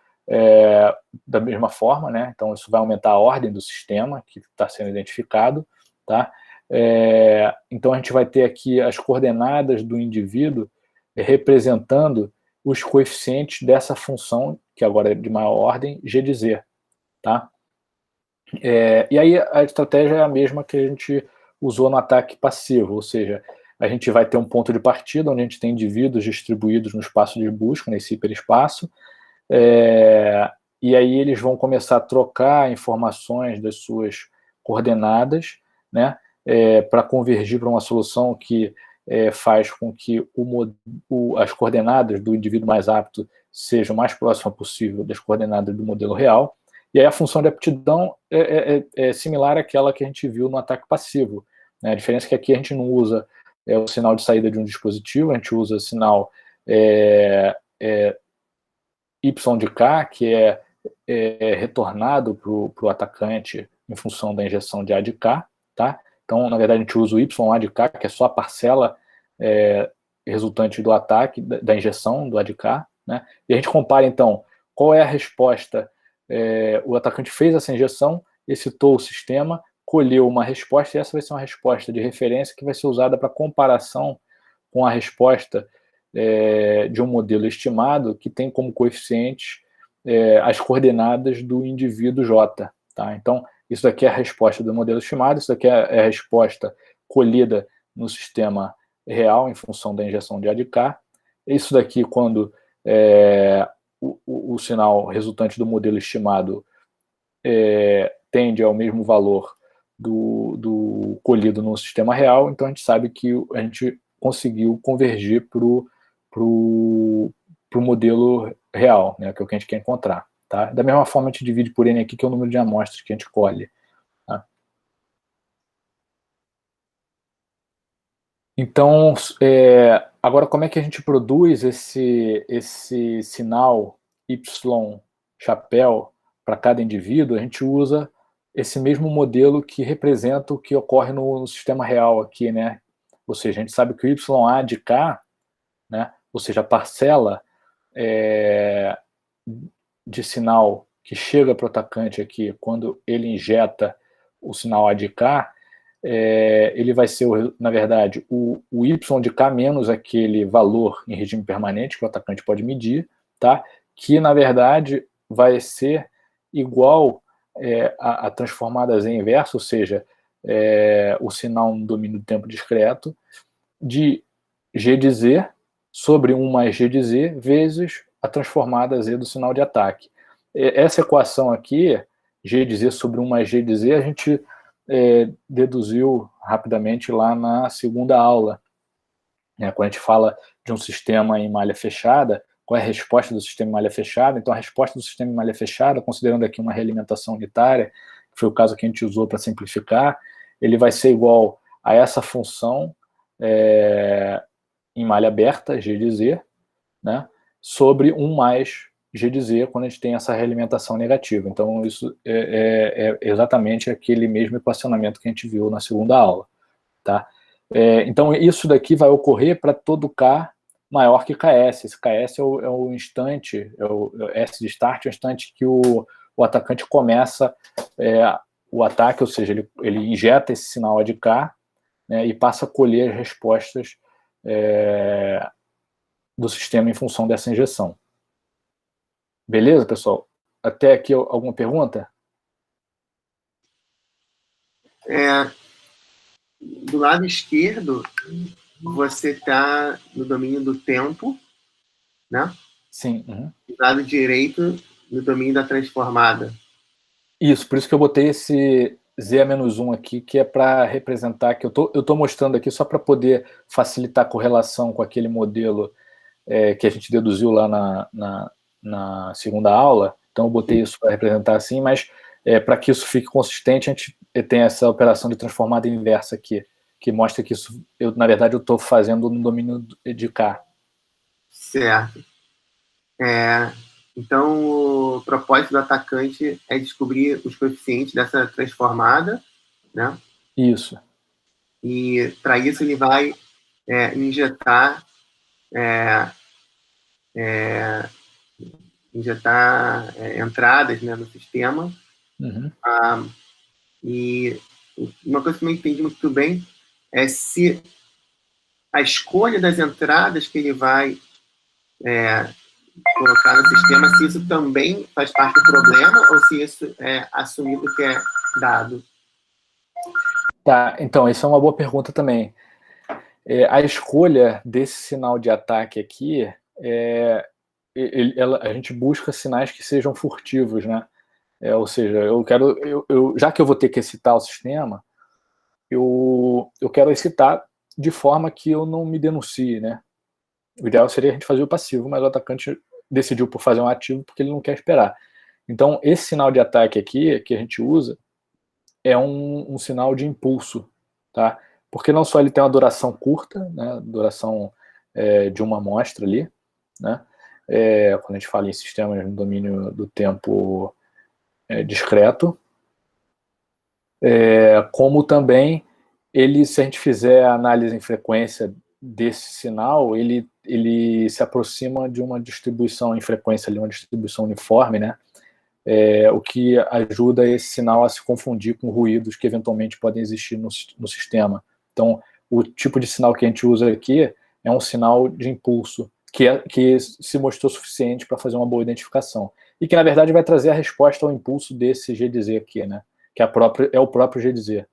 da mesma forma, né? Então isso vai aumentar a ordem do sistema que está sendo identificado, tá? Então a gente vai ter aqui as coordenadas do indivíduo representando os coeficientes dessa função, que agora é de maior ordem, G de Z, tá? E aí a estratégia é a mesma que a gente usou no ataque passivo, ou seja, a gente vai ter um ponto de partida onde a gente tem indivíduos distribuídos no espaço de busca, nesse hiperespaço, e aí eles vão começar a trocar informações das suas coordenadas, né, para convergir para uma solução que faz com que as coordenadas do indivíduo mais apto sejam o mais próximas possível das coordenadas do modelo real. E aí a função de aptidão é similar àquela que a gente viu no ataque passivo, né? A diferença é que aqui a gente não usa o sinal de saída de um dispositivo, a gente usa o sinal Y de K, que é retornado para o atacante em função da injeção de A de K, tá? Então, na verdade, a gente usa o YA de K, que é só a parcela resultante do ataque, da injeção do A de K, né? E a gente compara, então, qual é a resposta. O atacante fez essa injeção, excitou o sistema, colheu uma resposta, e essa vai ser uma resposta de referência que vai ser usada para comparação com a resposta de um modelo estimado que tem como coeficientes as coordenadas do indivíduo J. Tá? Então, isso daqui é a resposta do modelo estimado, isso daqui é a resposta colhida no sistema real em função da injeção de A de K. Isso daqui, quando o sinal resultante do modelo estimado tende ao mesmo valor do colhido no sistema real, então a gente sabe que a gente conseguiu convergir para o modelo real, né, que é o que a gente quer encontrar. Tá? Da mesma forma, a gente divide por N aqui, que é o número de amostras que a gente colhe. Tá? Então, agora como é que a gente produz esse sinal Y chapéu para cada indivíduo, a gente usa esse mesmo modelo que representa o que ocorre no sistema real aqui, né? Ou seja, a gente sabe que o YA de K, né? Ou seja, a parcela de sinal que chega para o atacante aqui, quando ele injeta o sinal A de K, ele vai ser, na verdade, o Y de K menos aquele valor em regime permanente que o atacante pode medir, tá? Que, na verdade, vai ser igual a transformada Z inversa, ou seja, o sinal no domínio do tempo discreto, de G de Z sobre 1 mais G de Z vezes a transformada Z do sinal de ataque. Essa equação aqui, G de Z sobre 1 mais G de Z, a gente deduziu rapidamente lá na segunda aula, né, quando a gente fala de um sistema em malha fechada, qual é a resposta do sistema em malha fechada. Então, a resposta do sistema em malha fechada, considerando aqui uma realimentação unitária, que foi o caso que a gente usou para simplificar, ele vai ser igual a essa função em malha aberta, G de Z, né, sobre 1 mais G de Z, quando a gente tem essa realimentação negativa. Então, isso é exatamente aquele mesmo equacionamento que a gente viu na segunda aula. Tá? Então, isso daqui vai ocorrer para todo K maior que Ks. Esse Ks é o instante, o S de start, é o instante que o atacante começa o ataque, ou seja, ele injeta esse sinal A de K, né, e passa a colher as respostas do sistema em função dessa injeção. Beleza, pessoal? Até aqui alguma pergunta? Do lado esquerdo, você está no domínio do tempo, né? Sim. Uhum. Do lado direito, no domínio da transformada. Isso, por isso que eu botei esse Z-1 aqui, que é para representar, que eu tô mostrando aqui só para poder facilitar a correlação com aquele modelo que a gente deduziu lá na segunda aula. Então eu botei isso para representar assim, mas para que isso fique consistente, a gente tem essa operação de transformada inversa aqui, que mostra que isso, na verdade, eu estou fazendo no domínio de K. Certo. Então, o propósito do atacante é descobrir os coeficientes dessa transformada, né? Isso. E, para isso, ele vai injetar entradas, né, no sistema. Uhum. E uma coisa que eu não entendi muito bem é se a escolha das entradas que ele vai colocar no sistema, se isso também faz parte do problema ou se isso é assumido que é dado. Tá, então, isso é uma boa pergunta também. A escolha desse sinal de ataque aqui, a gente busca sinais que sejam furtivos, né? Ou seja, já que eu vou ter que excitar o sistema, eu quero excitar de forma que eu não me denuncie, né? O ideal seria a gente fazer o passivo, mas o atacante decidiu por fazer um ativo porque ele não quer esperar. Então, esse sinal de ataque aqui, que a gente usa, é um sinal de impulso, tá? Porque não só ele tem uma duração curta, né? Duração de uma amostra ali, né? Quando a gente fala em sistemas no domínio do tempo discreto, como também se a gente fizer a análise em frequência desse sinal, ele se aproxima de uma distribuição em frequência, ali, uma distribuição uniforme, né? O que ajuda esse sinal a se confundir com ruídos que eventualmente podem existir no sistema. Então, o tipo de sinal que a gente usa aqui é um sinal de impulso, que se mostrou suficiente para fazer uma boa identificação. E que, na verdade, vai trazer a resposta ao impulso desse G de Z aqui, né? Que é o próprio G de Z.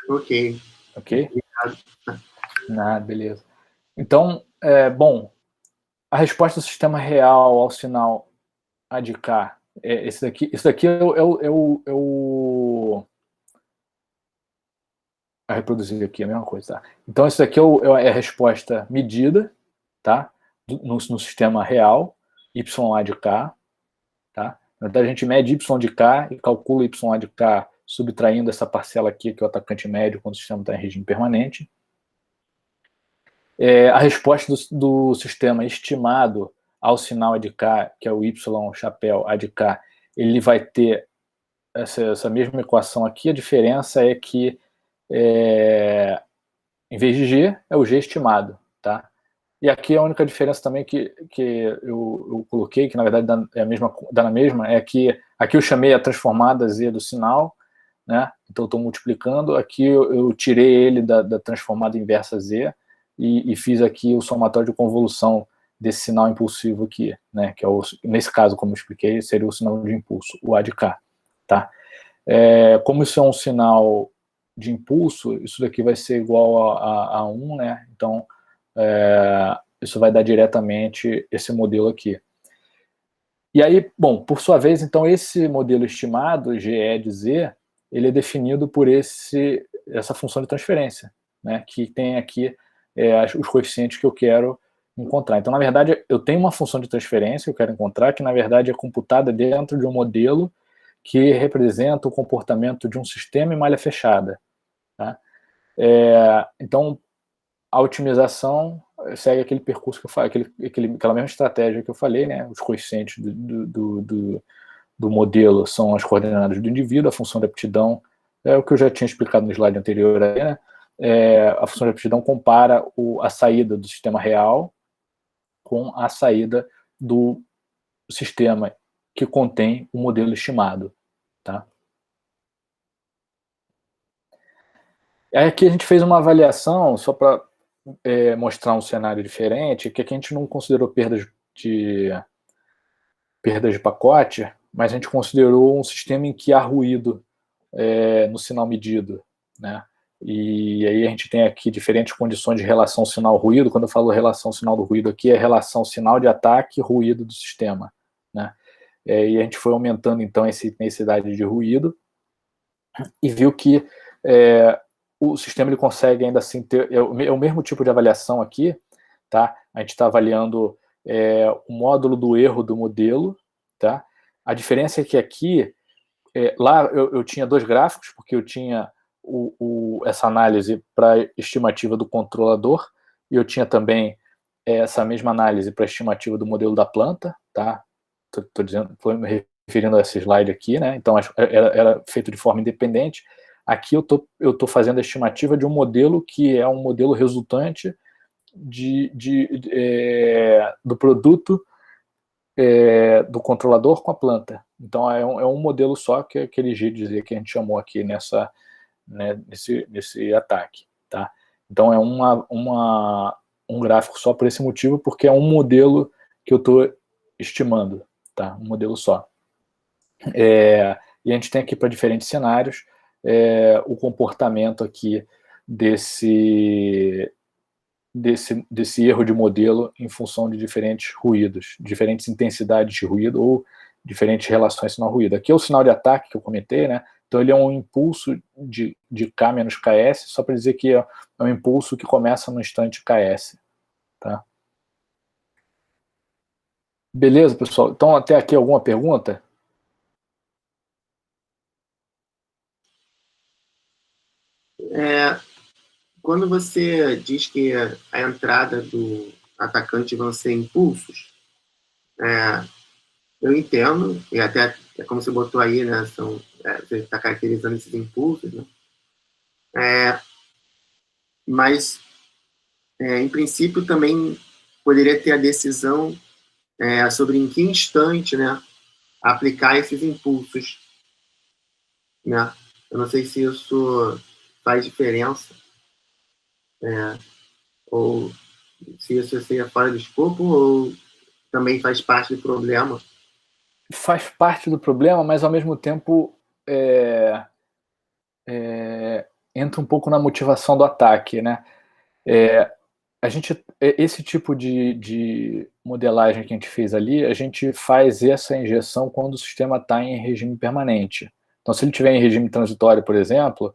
Ok. Ok? Beleza. Então, bom, a resposta do sistema real ao sinal A de K, isso daqui é o a reproduzir aqui, a mesma coisa, tá? Então, isso daqui é a resposta medida, tá? No sistema real, YA de K, tá? Na verdade, a gente mede Y de K e calcula YA de K subtraindo essa parcela aqui que o atacante mede quando o sistema está em regime permanente. A resposta do sistema estimado ao sinal ADK, que é o Y chapéu ADK, ele vai ter essa mesma equação aqui. A diferença é que, em vez de G, é o G estimado, tá? E aqui a única diferença também que eu coloquei, que na verdade dá na mesma, é que aqui eu chamei a transformada Z do sinal, né? Então eu estou multiplicando. Aqui eu tirei ele da transformada inversa Z e fiz aqui o somatório de convolução desse sinal impulsivo aqui, né? Que é nesse caso, como eu expliquei, seria o sinal de impulso, o ADK, tá? Como isso é um sinal de impulso, isso daqui vai ser igual a 1, né? Então, isso vai dar diretamente esse modelo aqui. E aí, bom, por sua vez, então, esse modelo estimado, GE de Z, ele é definido por essa função de transferência, né? Que tem aqui os coeficientes que eu quero encontrar. Então, na verdade, eu tenho uma função de transferência que eu quero encontrar, que, na verdade, é computada dentro de um modelo que representa o comportamento de um sistema em malha fechada, tá? Então, a otimização segue aquele percurso que eu falei, aquela mesma estratégia que eu falei, né? Os coeficientes do modelo são as coordenadas do indivíduo, a função de aptidão é o que eu já tinha explicado no slide anterior, né? A função de aptidão compara a saída do sistema real com a saída do sistema que contém o modelo estimado, tá? Aqui a gente fez uma avaliação, só para mostrar um cenário diferente, que aqui a gente não considerou perdas de pacote, mas a gente considerou um sistema em que há ruído no sinal medido, né? E aí a gente tem aqui diferentes condições de relação sinal-ruído. Quando eu falo relação sinal do ruído aqui, é relação sinal de ataque e ruído do sistema, né? E a gente foi aumentando, então, essa intensidade de ruído e viu que o sistema ele consegue ainda assim ter... É o mesmo tipo de avaliação aqui, tá? A gente está avaliando o módulo do erro do modelo, tá? A diferença é que aqui, lá eu tinha dois gráficos, porque eu tinha essa análise para estimativa do controlador, e eu tinha também essa mesma análise para estimativa do modelo da planta, tá? Estou me referindo a esse slide aqui, né? Então era feito de forma independente. Aqui eu tô fazendo a estimativa de um modelo que é um modelo resultante do produto do controlador com a planta. Então é um modelo só, que é aquele G de Z que a gente chamou aqui nesse ataque, tá? Então é um gráfico só por esse motivo, porque é um modelo que eu estou estimando, tá? Um modelo só. E a gente tem aqui para diferentes cenários o comportamento aqui desse erro de modelo em função de diferentes ruídos, diferentes intensidades de ruído ou diferentes relações sinal-ruído. Aqui é o sinal de ataque que eu comentei, né? Então ele é um impulso de K menos KS, só para dizer que é um impulso que começa no instante KS, tá? Beleza, pessoal? Então até aqui alguma pergunta? Quando você diz que a entrada do atacante vão ser impulsos, eu entendo, e até como você botou aí, né, você está caracterizando esses impulsos, né? Mas, em princípio, também poderia ter a decisão sobre em que instante, né, aplicar esses impulsos, né? Eu não sei se isso faz diferença, ou se isso seria fora do escopo, ou também faz parte do problema. Faz parte do problema, mas ao mesmo tempo entra um pouco na motivação do ataque, né? Esse tipo de modelagem que a gente fez ali, a gente faz essa injeção quando o sistema está em regime permanente. Então, se ele estiver em regime transitório, por exemplo,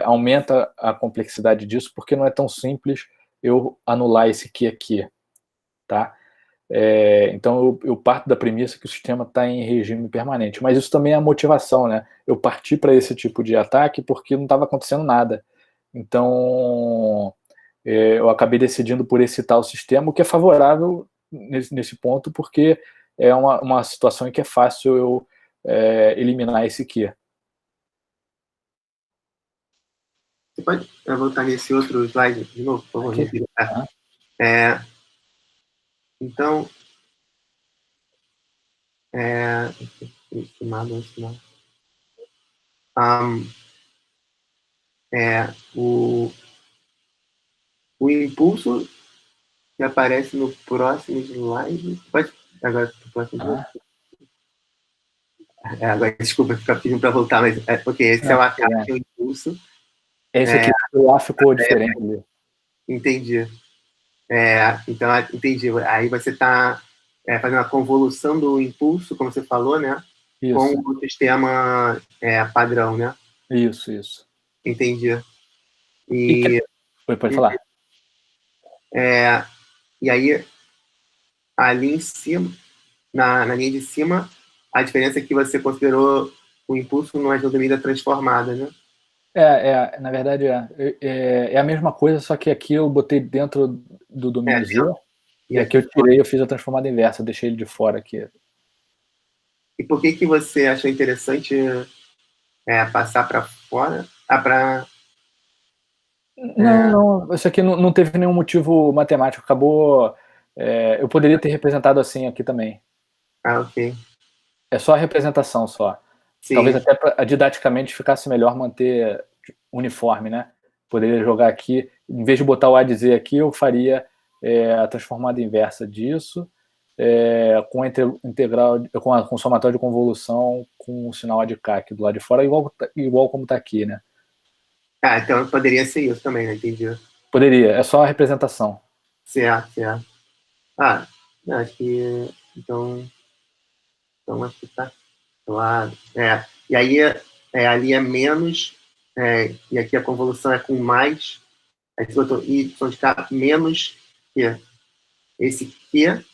aumenta a complexidade disso, porque não é tão simples eu anular esse Q aqui, tá? Então, eu parto da premissa que o sistema está em regime permanente. Mas isso também é a motivação, né? Eu parti para esse tipo de ataque porque não estava acontecendo nada. Então, eu acabei decidindo por esse tal sistema, o que é favorável nesse ponto, porque é uma situação em que é fácil eu eliminar esse Q. Você pode voltar nesse outro slide de novo, por favor? Então, o impulso que aparece no próximo slide. Pode agora pro próximo slide. Agora, desculpa ficar pedindo para voltar, mas porque esse é o ataque, o impulso. Esse aqui lá ficou diferente ali. Entendi. Então, entendi. Aí você está fazendo a convolução do impulso, como você falou, né? Isso. Com o sistema padrão, né? Isso. Entendi. Pode falar. E aí, ali em cima, na linha de cima, a diferença é que você considerou o impulso numa geometria transformada, né? Na verdade, é a mesma coisa, só que aqui eu botei dentro do domínio Z, e aqui eu fiz a transformada inversa, deixei ele de fora aqui. E por que você achou interessante passar para fora? Não, isso aqui não teve nenhum motivo matemático, acabou... eu poderia ter representado assim aqui também. Ok. É só a representação, só. Sim. Talvez até didaticamente ficasse melhor manter uniforme, né? Poderia jogar aqui, em vez de botar o A de Z aqui, eu faria a transformada inversa disso, com a integral, com o somatório de convolução com o sinal A de K aqui do lado de fora, igual como está aqui, né? Então poderia ser isso também, né? Entendi. Poderia, é só a representação. Certo. Acho que... Então acho que tá claro. E aí, ali é menos, e aqui a convolução é com mais, aí você botou y de k menos q. Esse q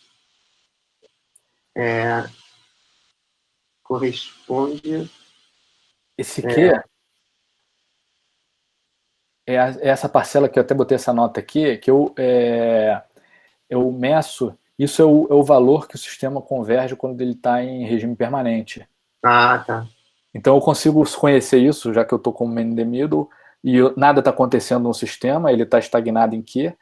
corresponde... Esse q é essa parcela que eu até botei essa nota aqui, que eu meço, isso é o valor que o sistema converge quando ele está em regime permanente. Tá. Então eu consigo conhecer isso, já que eu estou com o man in the middle, e nada está acontecendo no sistema, ele está estagnado em Q,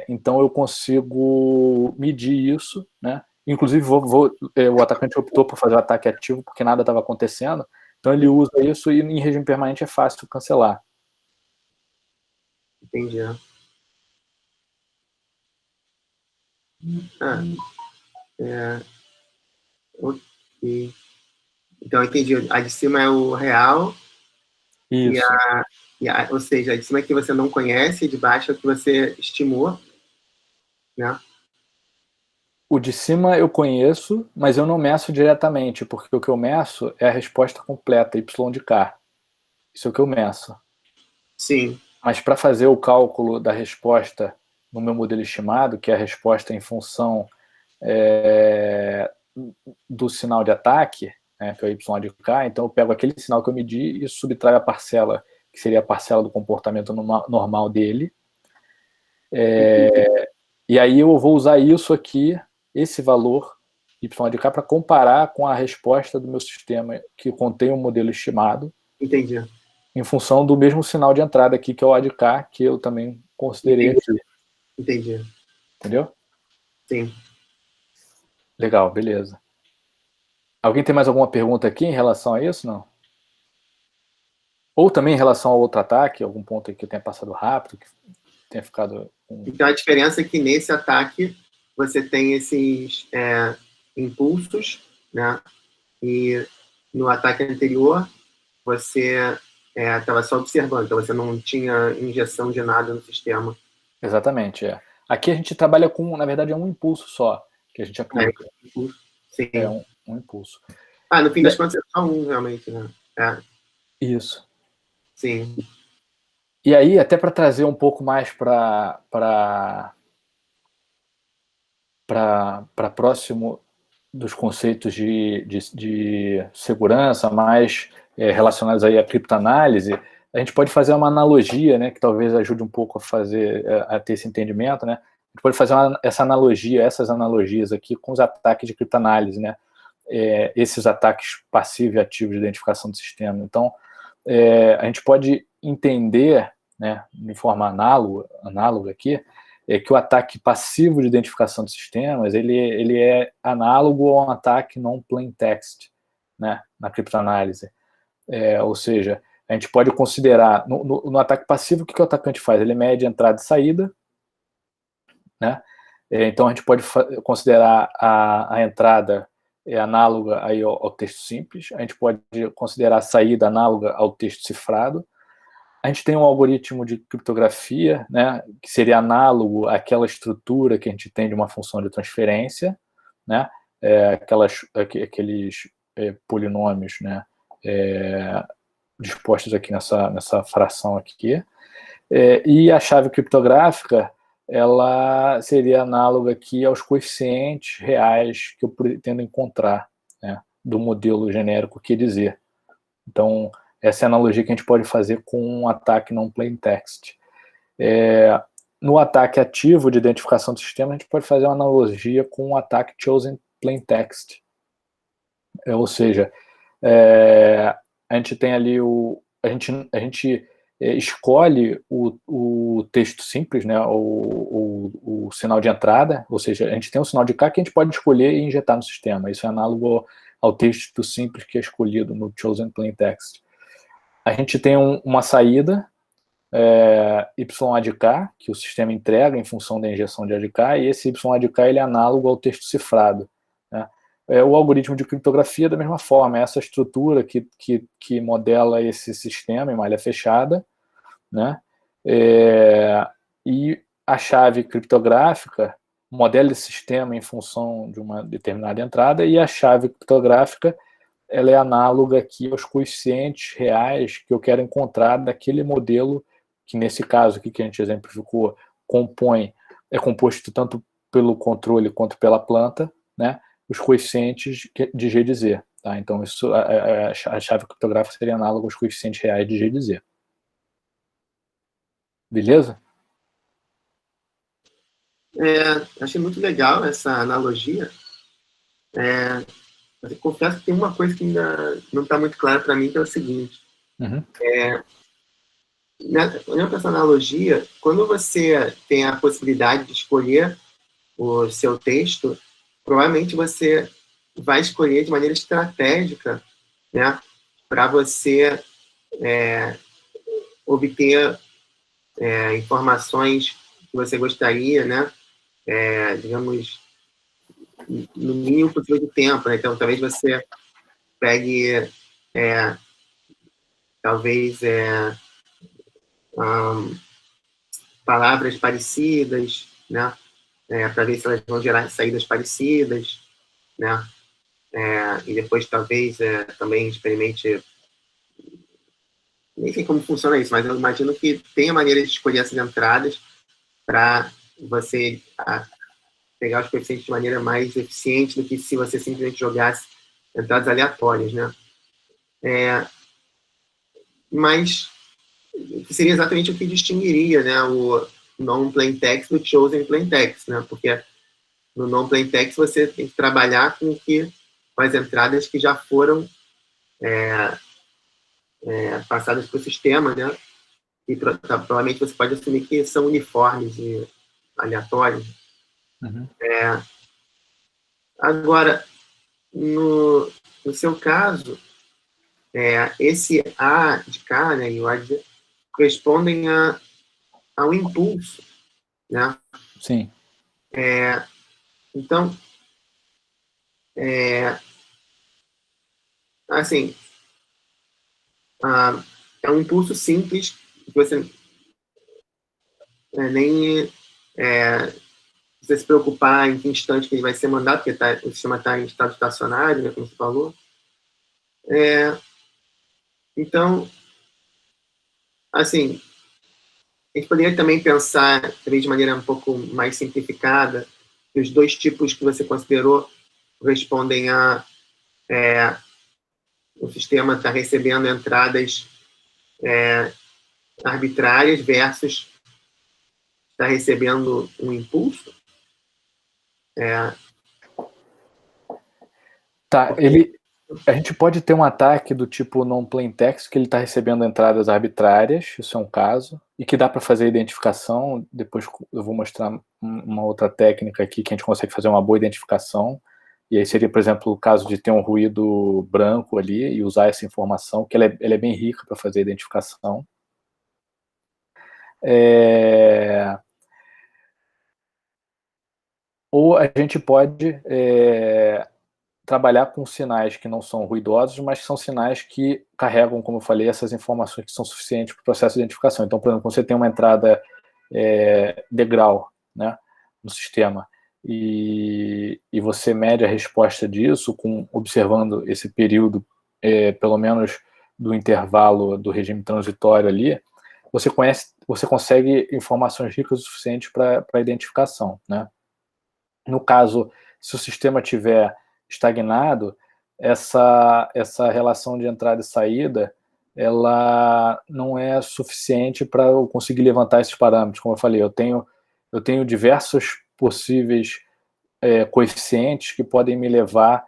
então eu consigo medir isso, né? Inclusive o atacante optou por fazer o ataque ativo porque nada estava acontecendo, então ele usa isso e em regime permanente é fácil cancelar. Entendi. Ok. Então, entendi. A de cima é o real. Isso. Ou seja, a de cima é que você não conhece, de baixo é o que você estimou, né? O de cima eu conheço, mas eu não meço diretamente, porque o que eu meço é a resposta completa, y de k. Isso é o que eu meço. Sim. Mas para fazer o cálculo da resposta no meu modelo estimado, que é a resposta em função do sinal de ataque, né, que é o y de k, então eu pego aquele sinal que eu medi e subtraio a parcela, que seria a parcela do comportamento normal dele. E aí eu vou usar isso aqui, esse valor y de k, para comparar com a resposta do meu sistema que contém um modelo estimado. Entendi. Em função do mesmo sinal de entrada aqui, que é o A de K, que eu também considerei aqui. Entendi. Entendeu? Sim. Legal, beleza. Alguém tem mais alguma pergunta aqui em relação a isso, não? Ou também em relação ao outro ataque, algum ponto aí que eu tenha passado rápido, que tenha ficado... Então, a diferença é que nesse ataque você tem esses impulsos, né? E no ataque anterior você estava só observando, então você não tinha injeção de nada no sistema. Exatamente, Aqui a gente trabalha com, na verdade, é um impulso só que a gente aplica. Sim. É um impulso. No fim das contas é só um, realmente, né? Isso. Sim. E aí, até para trazer um pouco mais para próximo dos conceitos de segurança mais relacionados aí à criptoanálise, a gente pode fazer uma analogia, né, que talvez ajude um pouco a ter esse entendimento, né? A gente pode fazer essas analogias aqui com os ataques de criptoanálise, né? Esses ataques passivos e ativos de identificação do sistema. Então, a gente pode entender, né, de forma análoga aqui, que o ataque passivo de identificação de sistemas ele é análogo a um ataque non-plain text, né, na criptoanálise. Ou seja, a gente pode considerar, no ataque passivo, o que o atacante faz? Ele mede entrada e saída, né? Então a gente pode considerar a entrada análoga aí ao texto simples, a gente pode considerar a saída análoga ao texto cifrado. A gente tem um algoritmo de criptografia, né, que seria análogo àquela estrutura que a gente tem de uma função de transferência, né, aqueles polinômios, né, dispostos aqui nessa fração aqui. E a chave criptográfica, ela seria análoga aqui aos coeficientes reais que eu pretendo encontrar, né, do modelo genérico QDZ. Então, essa é a analogia que a gente pode fazer com um ataque não plain text. No ataque ativo de identificação do sistema, a gente pode fazer uma analogia com um ataque chosen plain text. Ou seja, a gente tem ali a gente escolhe o texto simples, né, o sinal de entrada, ou seja, a gente tem um sinal de cá que a gente pode escolher e injetar no sistema. Isso é análogo ao texto simples que é escolhido no chosen plain text. A gente tem uma saída YA de K, que o sistema entrega em função da injeção de A de K, e esse YA de K ele é análogo ao texto cifrado, né? O algoritmo de criptografia, da mesma forma, é essa estrutura que modela esse sistema em malha fechada, né? E a chave criptográfica modela esse sistema em função de uma determinada entrada, e a chave criptográfica ela é análoga aqui aos coeficientes reais que eu quero encontrar daquele modelo que, nesse caso aqui que a gente exemplificou, é composto tanto pelo controle quanto pela planta, né, os coeficientes de G de Z. Tá? Então, a chave criptográfica seria análoga aos coeficientes reais de G de Z. Beleza? Achei muito legal essa analogia. Mas eu confesso que tem uma coisa que ainda não está muito clara para mim, que é o seguinte. Olhando para essa analogia, quando você tem a possibilidade de escolher o seu texto, provavelmente você vai escolher de maneira estratégica, né, para você obter informações que você gostaria, né, digamos, no mínimo possível de tempo, né? Então, talvez você pegue, palavras parecidas, né? Para ver se elas vão gerar saídas parecidas, né? E depois, talvez, também experimente... Nem sei como funciona isso, mas eu imagino que tem a maneira de escolher essas entradas para você pegar os coeficientes de maneira mais eficiente do que se você simplesmente jogasse entradas aleatórias, né? Mas seria exatamente o que distinguiria, né, o non-plain text do chosen plain text, né? Porque no non-plain text você tem que trabalhar com as entradas que já foram passadas para o sistema, né? E provavelmente você pode assumir que são uniformes e aleatórios. Agora, no seu caso, esse A de K, né, e o A de Z correspondem ao impulso, né? Sim. Então, assim, é um impulso simples que você nem precisa se preocupar em que instante que ele vai ser mandado, porque o sistema está em estado estacionário, né, como você falou. Então, assim, a gente poderia também pensar, talvez de maneira um pouco mais simplificada, que os dois tipos que você considerou correspondem o sistema está recebendo entradas arbitrárias versus está recebendo um impulso? Tá, a gente pode ter um ataque do tipo non-plain text, que ele está recebendo entradas arbitrárias, isso é um caso, e que dá para fazer identificação. Depois eu vou mostrar uma outra técnica aqui que a gente consegue fazer uma boa identificação. E aí seria, por exemplo, o caso de ter um ruído branco ali e usar essa informação, que ela é bem rica para fazer identificação. Ou a gente pode trabalhar com sinais que não são ruidosos, mas que são sinais que carregam, como eu falei, essas informações que são suficientes para o processo de identificação. Então, por exemplo, quando você tem uma entrada degrau, né, no sistema, e você mede a resposta disso observando esse período, pelo menos do intervalo do regime transitório ali, você consegue informações ricas o suficiente para a identificação, né? No caso, se o sistema tiver estagnado, essa relação de entrada e saída, ela não é suficiente para eu conseguir levantar esses parâmetros. Como eu falei, eu tenho diversos possíveis coeficientes que podem me levar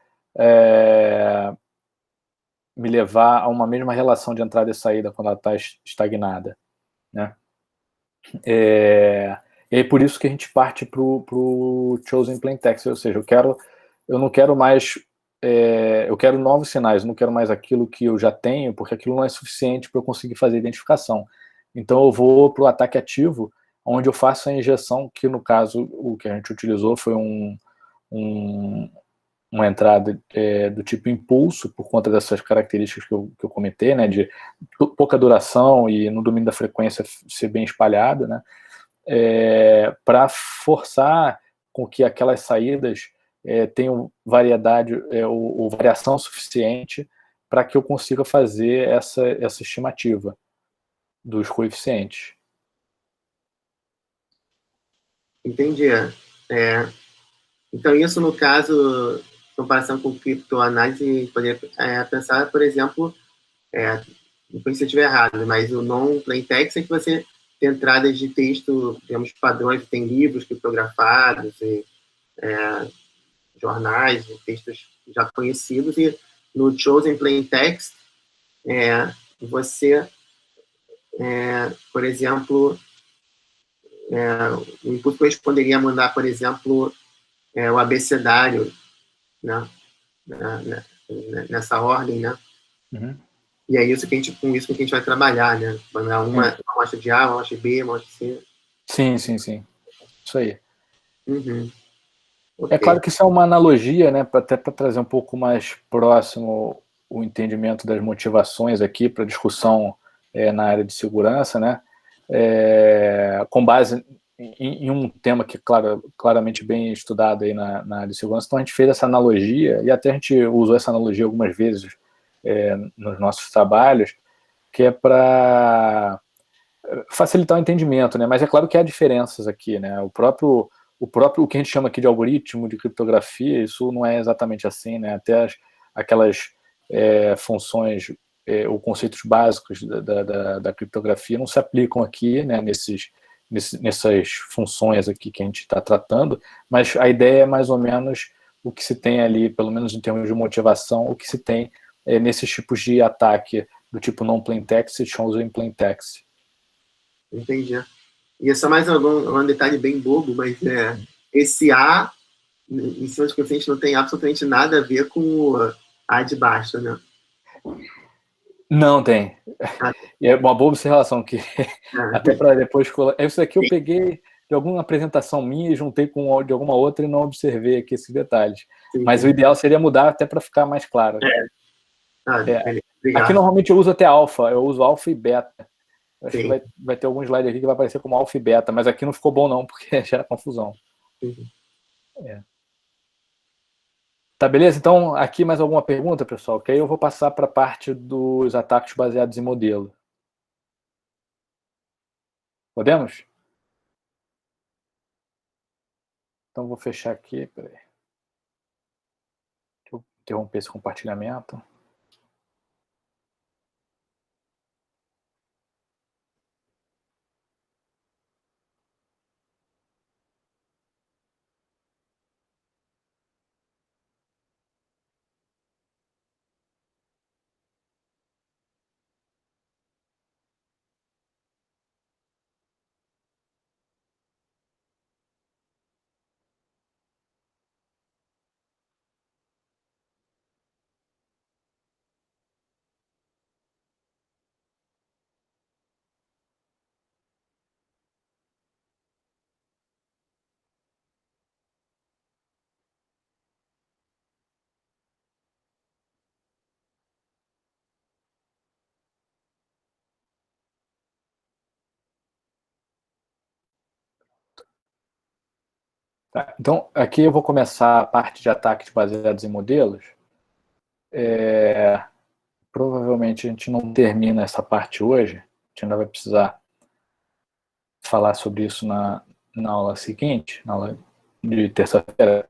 a uma mesma relação de entrada e saída quando ela está estagnada, né? E aí por isso que a gente parte para o Chosen Plain Text, ou seja, eu não quero mais, eu quero novos sinais, eu não quero mais aquilo que eu já tenho, porque aquilo não é suficiente para eu conseguir fazer identificação. Então eu vou para o ataque ativo, onde eu faço a injeção, que no caso o que a gente utilizou foi uma entrada do tipo impulso, por conta dessas características que eu comentei, né, de pouca duração e no domínio da frequência ser bem espalhado, né, para forçar com que aquelas saídas tenham variedade ou variação suficiente para que eu consiga fazer essa estimativa dos coeficientes. Entendi. Então, isso, no caso, em comparação com criptoanálise, poderia pensar, por exemplo, não sei se eu estiver errado, mas o non-plain text é que você tem entradas de texto, digamos, padrões, tem livros criptografados, e, jornais, textos já conhecidos, e no Chosen Plain Text, você, por exemplo, o input corresponderia a mandar, por exemplo, o abecedário, né, nessa ordem, né? Uhum. E é isso com isso que a gente vai trabalhar, né? Mandar uma amostra de A, uma amostra de B, uma amostra de C. Sim. Isso aí. Uhum. É Okay. claro que isso é uma analogia, né, até para trazer um pouco mais próximo o entendimento das motivações aqui para discussão na área de segurança, né, com base em um tema que é claramente bem estudado aí na área de segurança. Então a gente fez essa analogia, e até a gente usou essa analogia algumas vezes nos nossos trabalhos, que é para facilitar o entendimento, né? Mas é claro que há diferenças aqui, né? O que a gente chama aqui de algoritmo de criptografia, isso não é exatamente assim, né? Até aquelas funções ou conceitos básicos da criptografia não se aplicam aqui, né? Nessas funções aqui que a gente está tratando, mas a ideia é mais ou menos o que se tem ali, pelo menos em termos de motivação, o que se tem nesses tipos de ataque do tipo non-plain text e chosen plain text. Entendi. E só mais um detalhe bem bobo, mas esse A em cima de coeficiente não tem absolutamente nada a ver com o A de baixo, né? Não tem. E é uma boa observação que até para depois... Isso daqui eu peguei de alguma apresentação minha e juntei com de alguma outra e não observei aqui esses detalhes. Sim. Mas o ideal seria mudar até para ficar mais claro. Aqui normalmente eu uso até alfa, eu uso alfa e beta. Acho que vai ter algum slide aqui que vai aparecer como alfa e beta, mas aqui não ficou bom não, porque gera confusão. Tá, beleza? Então, aqui mais alguma pergunta, pessoal? Que aí eu vou passar para a parte dos ataques baseados em modelo. Podemos? Então, vou fechar aqui. Peraí. Deixa eu interromper esse compartilhamento. Tá, então, aqui eu vou começar a parte de ataques baseados em modelos. Provavelmente a gente não termina essa parte hoje, a gente ainda vai precisar falar sobre isso na aula seguinte, na aula de terça-feira.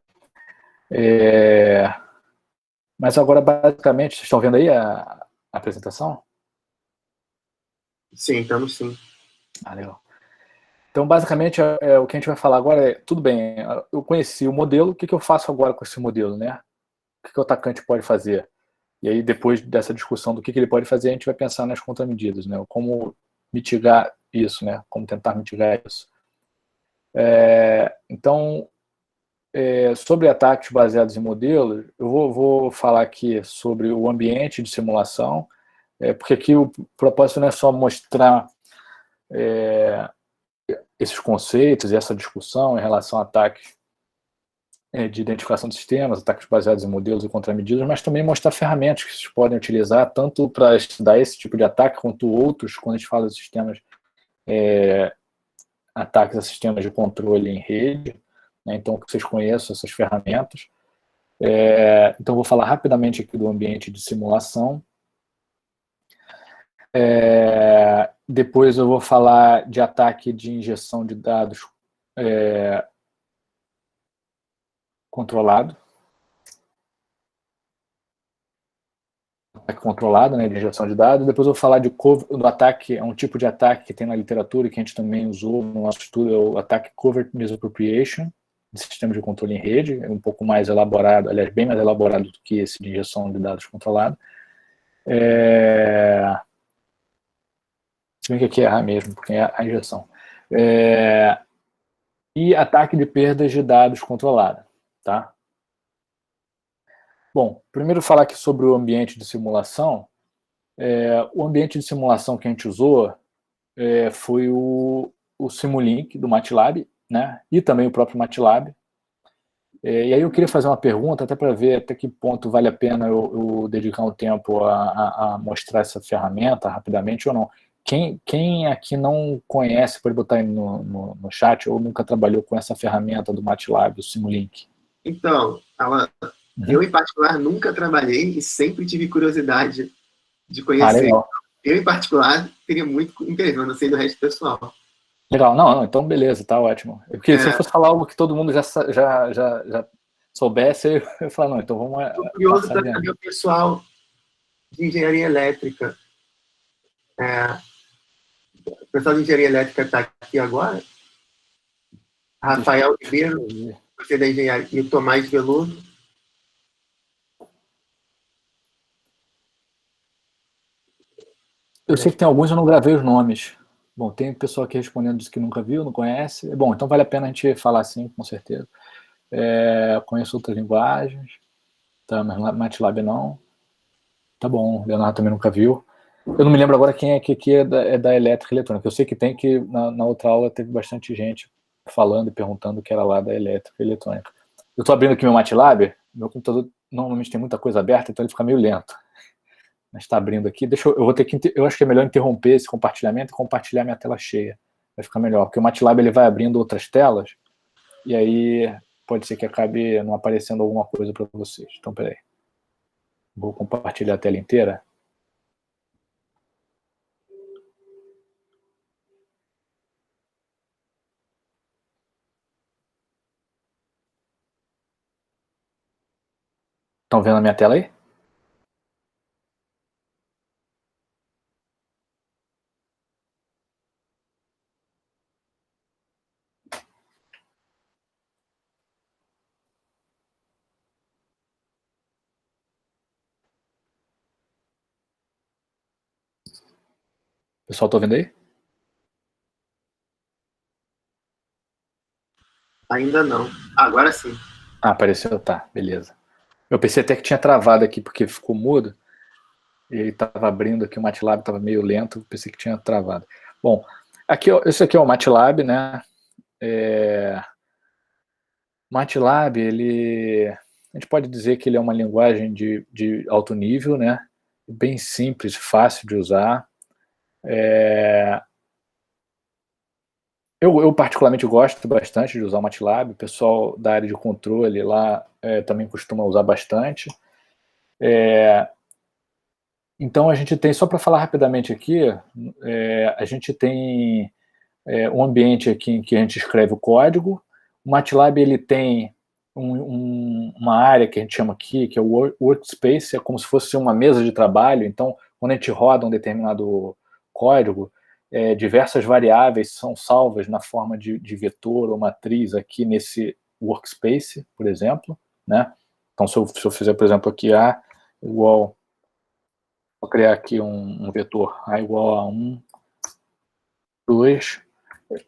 Mas agora, basicamente, vocês estão vendo aí a apresentação? Sim, estamos sim. Legal. Então, basicamente, o que a gente vai falar agora é, tudo bem, eu conheci o modelo, o que eu faço agora com esse modelo, né? O que o atacante pode fazer? E aí, depois dessa discussão do que ele pode fazer, a gente vai pensar nas contramedidas, né? Como mitigar isso, né? Como tentar mitigar isso. Então, sobre ataques baseados em modelos, eu vou falar aqui sobre o ambiente de simulação, porque aqui o propósito não é só mostrar esses conceitos e essa discussão em relação a ataques de identificação de sistemas, ataques baseados em modelos e contramedidas, mas também mostrar ferramentas que vocês podem utilizar tanto para estudar esse tipo de ataque quanto outros, quando a gente fala de sistemas, ataques a sistemas de controle em rede, né? Então que vocês conheçam essas ferramentas. Então vou falar rapidamente aqui do ambiente de simulação. Depois eu vou falar de ataque de injeção de dados controlado. Ataque controlado, né, de injeção de dados. Depois eu vou falar do ataque, é um tipo de ataque que tem na literatura, que a gente também usou no nosso estudo, é o ataque Covert Misappropriation, de sistema de controle em rede, é um pouco mais elaborado, aliás, bem mais elaborado do que esse de injeção de dados controlado. Se bem que aqui é errar mesmo, porque é a injeção. E ataque de perdas de dados controlada, tá? Bom, primeiro falar aqui sobre o ambiente de simulação. O ambiente de simulação que a gente usou foi o Simulink do MATLAB, né? E também o próprio MATLAB. E aí eu queria fazer uma pergunta, até para ver até que ponto vale a pena eu dedicar um tempo a mostrar essa ferramenta rapidamente ou não. Quem aqui não conhece, pode botar aí no chat, ou nunca trabalhou com essa ferramenta do MATLAB, o Simulink? Então, eu, em particular, nunca trabalhei e sempre tive curiosidade de conhecer. Legal. Eu, em particular, teria muito interesse, mas não sei do resto do pessoal. Legal, não, então beleza, tá ótimo. Porque se eu fosse falar algo que todo mundo já soubesse, eu ia falar, não, então vamos... Estou curioso para saber o pessoal de engenharia elétrica. O pessoal de engenharia elétrica está aqui agora. Rafael Ribeiro, você da engenharia, e o Tomás Veloso. Eu sei que tem alguns, eu não gravei os nomes. Bom, tem pessoal aqui respondendo, diz que nunca viu, não conhece. Bom, então vale a pena a gente falar assim, com certeza. Conheço outras linguagens, tá, mas MATLAB não. Tá bom, Leonardo também nunca viu. Eu não me lembro agora quem é que aqui é da elétrica e eletrônica. Eu sei que tem que na outra aula teve bastante gente falando e perguntando que era lá da elétrica e eletrônica. Eu estou abrindo aqui meu MATLAB, meu computador normalmente tem muita coisa aberta, então ele fica meio lento. Mas está abrindo aqui. Eu acho que é melhor interromper esse compartilhamento e compartilhar minha tela cheia. Vai ficar melhor, porque o MATLAB ele vai abrindo outras telas e aí pode ser que acabe não aparecendo alguma coisa para vocês. Então, peraí. Vou compartilhar a tela inteira. Estão vendo a minha tela aí? Pessoal, estou vendo aí? Ainda não. Agora sim. Apareceu, tá, beleza. Eu pensei até que tinha travado aqui, porque ficou mudo. E ele estava abrindo aqui, o MATLAB estava meio lento, pensei que tinha travado. Bom, aqui, esse aqui é o MATLAB, né? MATLAB, a gente pode dizer que ele é uma linguagem de alto nível, né? Bem simples, fácil de usar. Eu particularmente gosto bastante de usar o MATLAB, o pessoal da área de controle lá também costuma usar bastante. Então a gente tem, só para falar rapidamente aqui, a gente tem um ambiente aqui em que a gente escreve o código. O MATLAB ele tem uma área que a gente chama aqui, que é o workspace, é como se fosse uma mesa de trabalho. Então, quando a gente roda um determinado código, diversas variáveis são salvas na forma de vetor ou matriz aqui nesse workspace, por exemplo, né? Então, se eu fizer, por exemplo, aqui A igual, vou criar aqui um vetor A igual a 1, 2,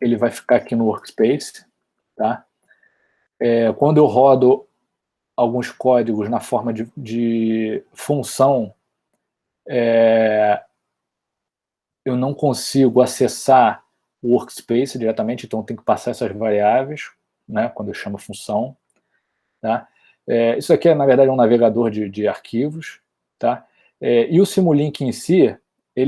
ele vai ficar aqui no workspace, tá? Quando eu rodo alguns códigos na forma de função, eu não consigo acessar o workspace diretamente, então eu tenho que passar essas variáveis, né, quando eu chamo função. Tá? Isso aqui, na verdade, é um navegador de arquivos. Tá? E o Simulink em si, a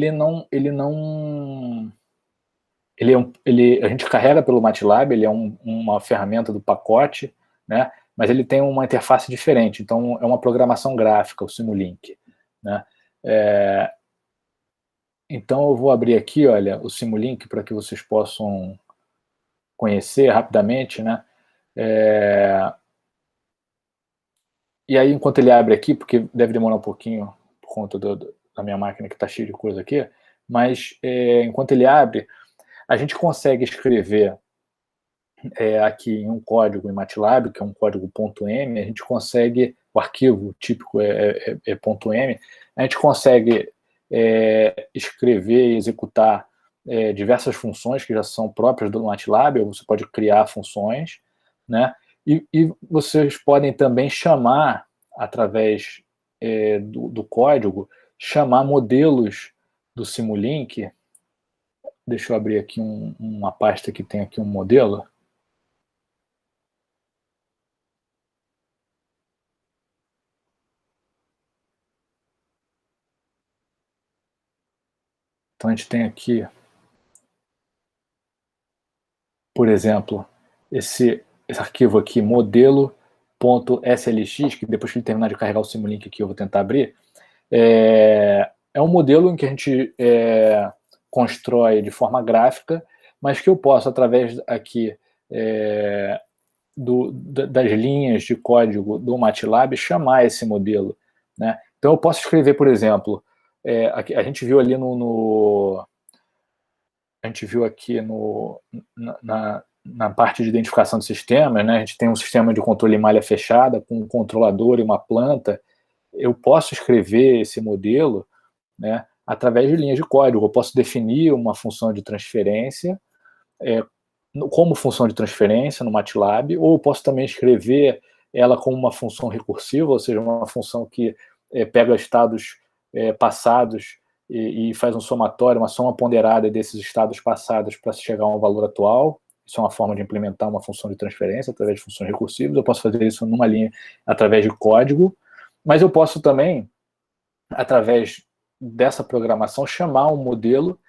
gente carrega pelo MATLAB, ele é uma ferramenta do pacote, né? Mas ele tem uma interface diferente, então é uma programação gráfica, o Simulink. Né? Então eu vou abrir aqui, olha, o Simulink para que vocês possam conhecer rapidamente, né? E aí, enquanto ele abre aqui, porque deve demorar um pouquinho por conta da minha máquina que está cheia de coisa aqui, mas enquanto ele abre, a gente consegue escrever aqui em um código em MATLAB, que é um código .m, a gente consegue, o arquivo típico é .m, a gente consegue escrever e executar diversas funções que já são próprias do MATLAB, ou você pode criar funções, né? E vocês podem também chamar, através do código, chamar modelos do Simulink. Deixa eu abrir aqui uma pasta que tem aqui um modelo. Então a gente tem aqui, por exemplo, esse arquivo aqui, modelo.slx, que depois que ele terminar de carregar o Simulink aqui, eu vou tentar abrir. É um modelo em que a gente constrói de forma gráfica, mas que eu posso, através aqui das linhas de código do MATLAB, chamar esse modelo. Né? Então eu posso escrever, por exemplo, a gente viu ali a gente viu aqui na parte de identificação de sistemas, né? A gente tem um sistema de controle em malha fechada, com um controlador e uma planta. Eu posso escrever esse modelo, né, através de linhas de código. Eu posso definir uma função de transferência como função de transferência no MATLAB, ou eu posso também escrever ela como uma função recursiva, ou seja, uma função que pega estados passados e faz um somatório, uma soma ponderada desses estados passados para chegar a um valor atual. Isso é uma forma de implementar uma função de transferência através de funções recursivas. Eu posso fazer isso numa linha através de código, mas eu posso também, através dessa programação, chamar um modelo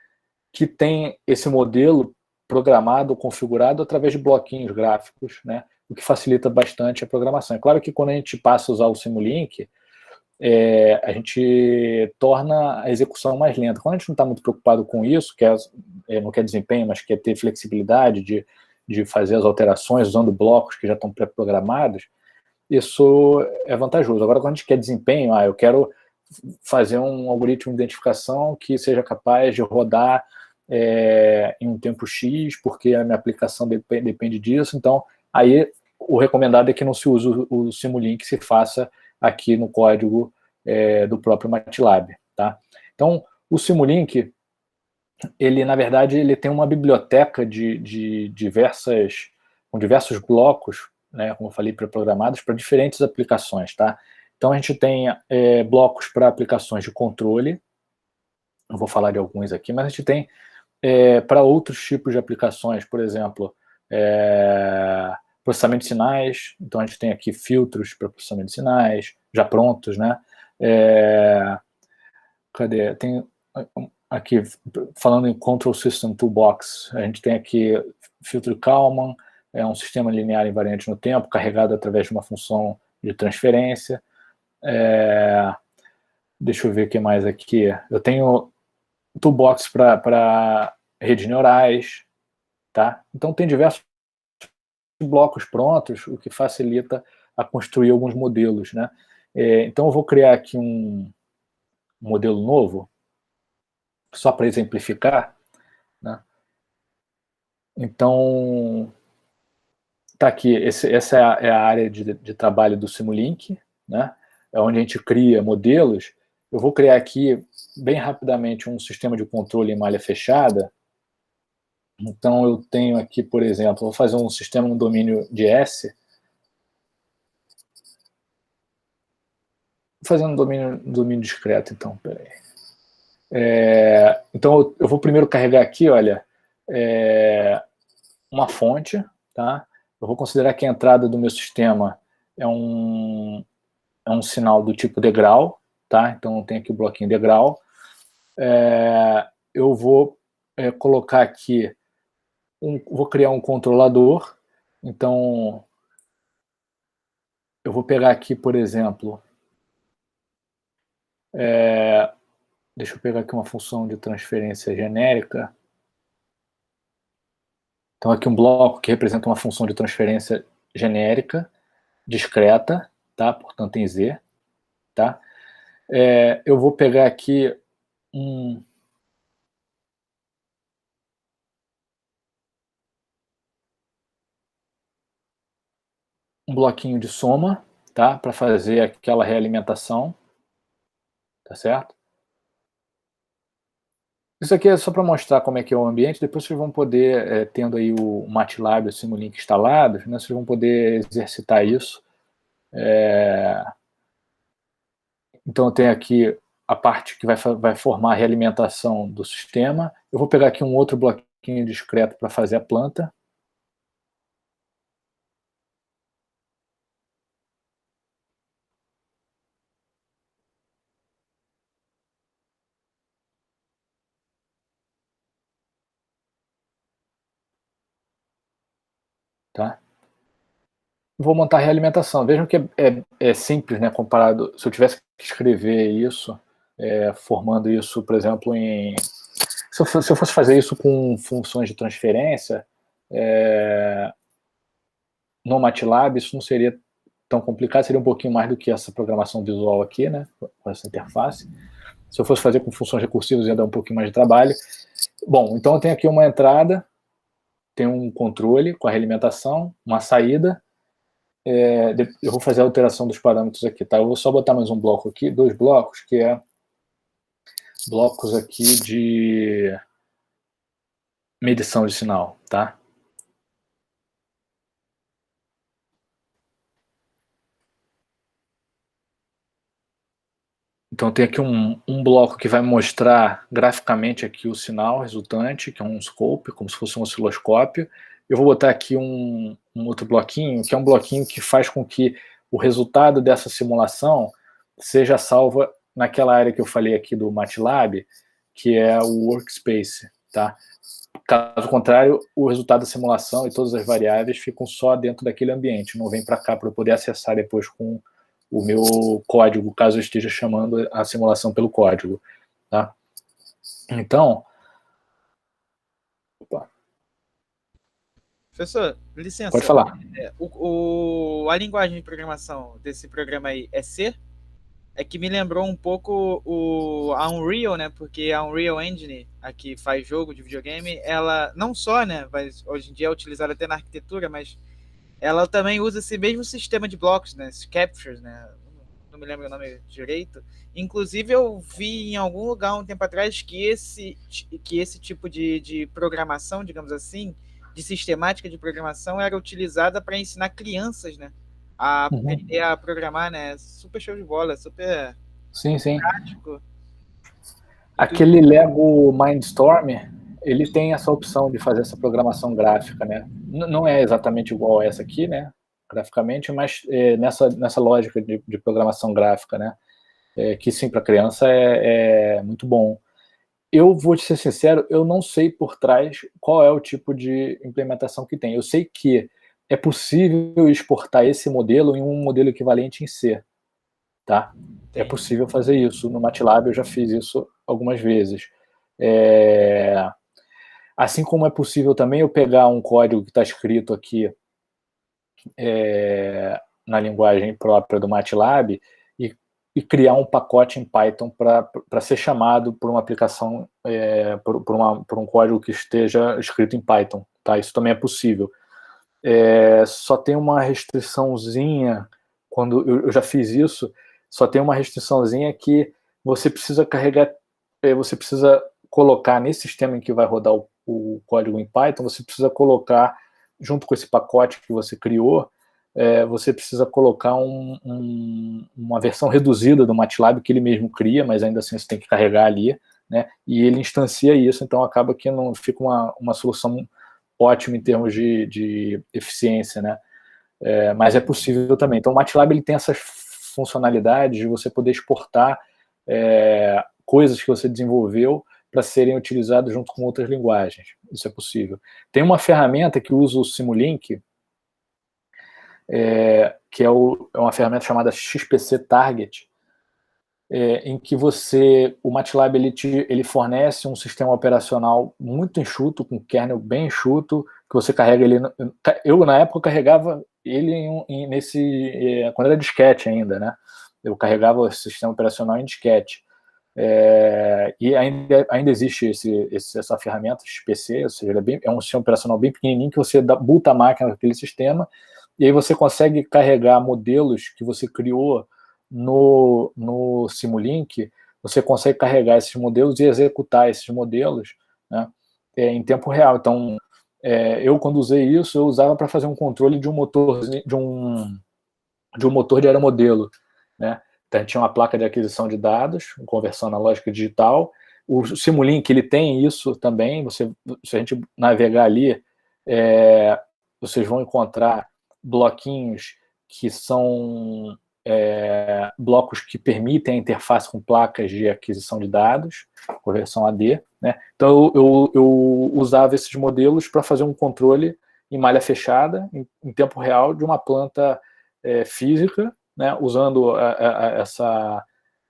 que tem esse modelo programado, configurado através de bloquinhos gráficos, né? O que facilita bastante a programação. É claro que quando a gente passa a usar o Simulink, a gente torna a execução mais lenta. Quando a gente não está muito preocupado com isso, não quer desempenho, mas quer ter flexibilidade de fazer as alterações usando blocos que já estão pré-programados, isso é vantajoso. Agora, quando a gente quer desempenho, eu quero fazer um algoritmo de identificação que seja capaz de rodar em um tempo X, porque a minha aplicação depende disso. Então, aí o recomendado é que não se use o Simulink, se faça aqui no código do próprio MATLAB. Tá? Então, o Simulink, ele, na verdade, ele tem uma biblioteca com diversos blocos, né, como eu falei, pré-programados para diferentes aplicações. Tá? Então, a gente tem blocos para aplicações de controle, eu vou falar de alguns aqui, mas a gente tem para outros tipos de aplicações, por exemplo, processamento de sinais. Então a gente tem aqui filtros para processamento de sinais, já prontos, né? Cadê? Tem aqui, falando em Control System Toolbox, a gente tem aqui filtro Kalman, é um sistema linear invariante no tempo, carregado através de uma função de transferência. Deixa eu ver o que mais aqui. Eu tenho Toolbox para redes neurais, tá? Então tem diversos blocos prontos, o que facilita a construir alguns modelos, né? Então eu vou criar aqui um modelo novo, só para exemplificar, né? Então, tá aqui, essa é a área de trabalho do Simulink, né? É onde a gente cria modelos. Eu vou criar aqui, bem rapidamente, um sistema de controle em malha fechada. Então, eu tenho aqui, por exemplo, vou fazer um sistema no domínio de S. Vou fazer um domínio discreto, então, peraí. Então, eu vou primeiro carregar aqui, olha, uma fonte, tá? Eu vou considerar que a entrada do meu sistema é um sinal do tipo degrau, tá? Então, tem aqui o bloquinho degrau. Eu vou colocar aqui, vou criar um controlador. Então, eu vou pegar aqui, por exemplo, deixa eu pegar aqui uma função de transferência genérica. Então, aqui um bloco que representa uma função de transferência genérica, discreta, tá? Portanto, em Z, tá? Eu vou pegar aqui um bloquinho de soma, tá? Para fazer aquela realimentação, tá certo? Isso aqui é só para mostrar como é que é o ambiente. Depois vocês vão poder, tendo aí o MATLAB e o Simulink instalados, né, vocês vão poder exercitar isso. Então, eu tenho aqui a parte que vai formar a realimentação do sistema. Eu vou pegar aqui um outro bloquinho discreto para fazer a planta. Tá? Vou montar a realimentação. Vejam que é simples, né, comparado. Se eu tivesse que escrever isso, formando isso, por exemplo, se eu fosse fazer isso com funções de transferência, no MATLAB, isso não seria tão complicado, seria um pouquinho mais do que essa programação visual aqui, né, com essa interface. Se eu fosse fazer com funções recursivas, ia dar um pouquinho mais de trabalho. Bom, então eu tenho aqui uma entrada, tem um controle com a realimentação, uma saída. Eu vou fazer a alteração dos parâmetros aqui, tá? Eu vou só botar mais um bloco aqui, 2 blocos, que é blocos aqui de medição de sinal, tá? Então tem aqui um bloco que vai mostrar graficamente aqui o sinal resultante, que é um scope, como se fosse um osciloscópio. Eu vou botar aqui um outro bloquinho, que é um bloquinho que faz com que o resultado dessa simulação seja salvo naquela área que eu falei aqui do MATLAB, que é o workspace, tá? Caso contrário, o resultado da simulação e todas as variáveis ficam só dentro daquele ambiente, não vem para cá para eu poder acessar depois com o meu código, caso eu esteja chamando a simulação pelo código, tá? Então, opa. Professor, licença. Pode falar. A linguagem de programação desse programa aí é C? É que me lembrou um pouco a Unreal, né? Porque a Unreal Engine, a que faz jogo de videogame, ela não só, né? Mas hoje em dia é utilizada até na arquitetura, mas ela também usa esse mesmo sistema de blocos, né? Esse captures, né? Não me lembro o nome direito. Inclusive, eu vi em algum lugar um tempo atrás que esse tipo de programação, digamos assim, de sistemática de programação, era utilizada para ensinar crianças, né? A aprender a programar, né? Super show de bola, super sim. prático. Aquele Lego Mindstorm, ele tem essa opção de fazer essa programação gráfica, né? Não é exatamente igual a essa aqui, né? Graficamente, mas nessa lógica de programação gráfica, né? Que sim, para criança é muito bom. eu vou te ser sincero, eu não sei por trás qual é o tipo de implementação que tem. Eu sei que é possível exportar esse modelo em um modelo equivalente em C, tá? É possível fazer isso. No MATLAB eu já fiz isso algumas vezes. Assim como é possível também eu pegar um código que está escrito aqui na linguagem própria do MATLAB e criar um pacote em Python para ser chamado por uma aplicação, por um código que esteja escrito em Python. Tá? Isso também é possível. Só tem uma restriçãozinha, quando eu já fiz isso, só tem uma restriçãozinha que você precisa carregar, você precisa colocar nesse sistema em que vai rodar o código em Python, você precisa colocar, junto com esse pacote que você criou, você precisa colocar uma versão reduzida do MATLAB que ele mesmo cria, mas ainda assim você tem que carregar ali, né? E ele instancia isso, então acaba que não fica uma solução ótima em termos de eficiência, né? Mas é possível também. Então o MATLAB ele tem essas funcionalidades de você poder exportar coisas que você desenvolveu para serem utilizadas junto com outras linguagens. Isso é possível. Tem uma ferramenta que usa o Simulink, que é uma ferramenta chamada XPC Target, em que o MATLAB ele fornece um sistema operacional muito enxuto, com kernel bem enxuto, que você carrega ele. Eu, na época, carregava ele quando era disquete ainda, né? Eu carregava o sistema operacional em disquete. E ainda existe essa ferramenta XPC, ou seja, é um sistema operacional bem pequenininho que você boota a máquina naquele sistema e aí você consegue carregar modelos que você criou no Simulink, você consegue carregar esses modelos e executar esses modelos, né, em tempo real. Então, eu quando usei isso, eu usava para fazer um controle de um motor de aeromodelo, né? Então, a gente tinha uma placa de aquisição de dados, conversão analógica e digital. O Simulink ele tem isso também. Se a gente navegar ali, vocês vão encontrar bloquinhos que são blocos que permitem a interface com placas de aquisição de dados, conversão AD, né? Então eu usava esses modelos para fazer um controle em malha fechada, em tempo real, de uma planta física, né, usando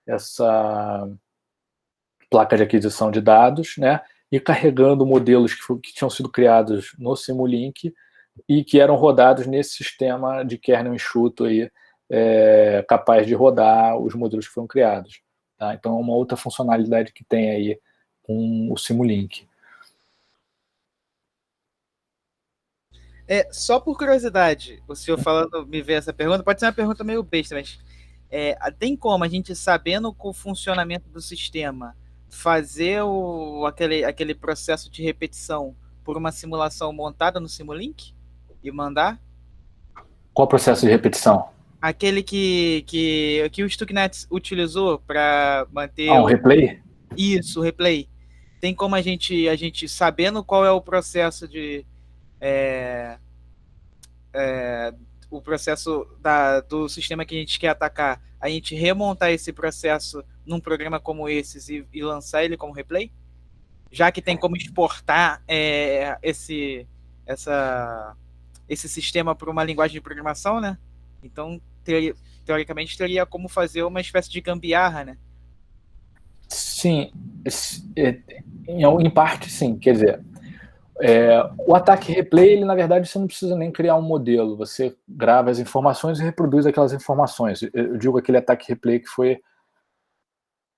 essa placa de aquisição de dados, né, e carregando modelos que tinham sido criados no Simulink e que eram rodados nesse sistema de kernel enxuto aí, capaz de rodar os modelos que foram criados. Tá? Então é uma outra funcionalidade que tem aí com o Simulink. Só por curiosidade, o senhor falando, me veio essa pergunta, pode ser uma pergunta meio besta, mas tem como a gente, sabendo o funcionamento do sistema, fazer aquele processo de repetição por uma simulação montada no Simulink e mandar? Qual o processo de repetição? Aquele que o Stuxnet utilizou para manter... um replay? Isso, o replay. Tem como a gente sabendo qual é o processo de... o processo do sistema que a gente quer atacar, a gente remontar esse processo num programa como esse e lançar ele como replay? Já que tem como exportar esse sistema para uma linguagem de programação, né? Então, teoricamente, teria como fazer uma espécie de gambiarra, né? Sim, em parte sim, quer dizer, o ataque replay, ele, na verdade, você não precisa nem criar um modelo, você grava as informações e reproduz aquelas informações. Eu digo aquele ataque replay que foi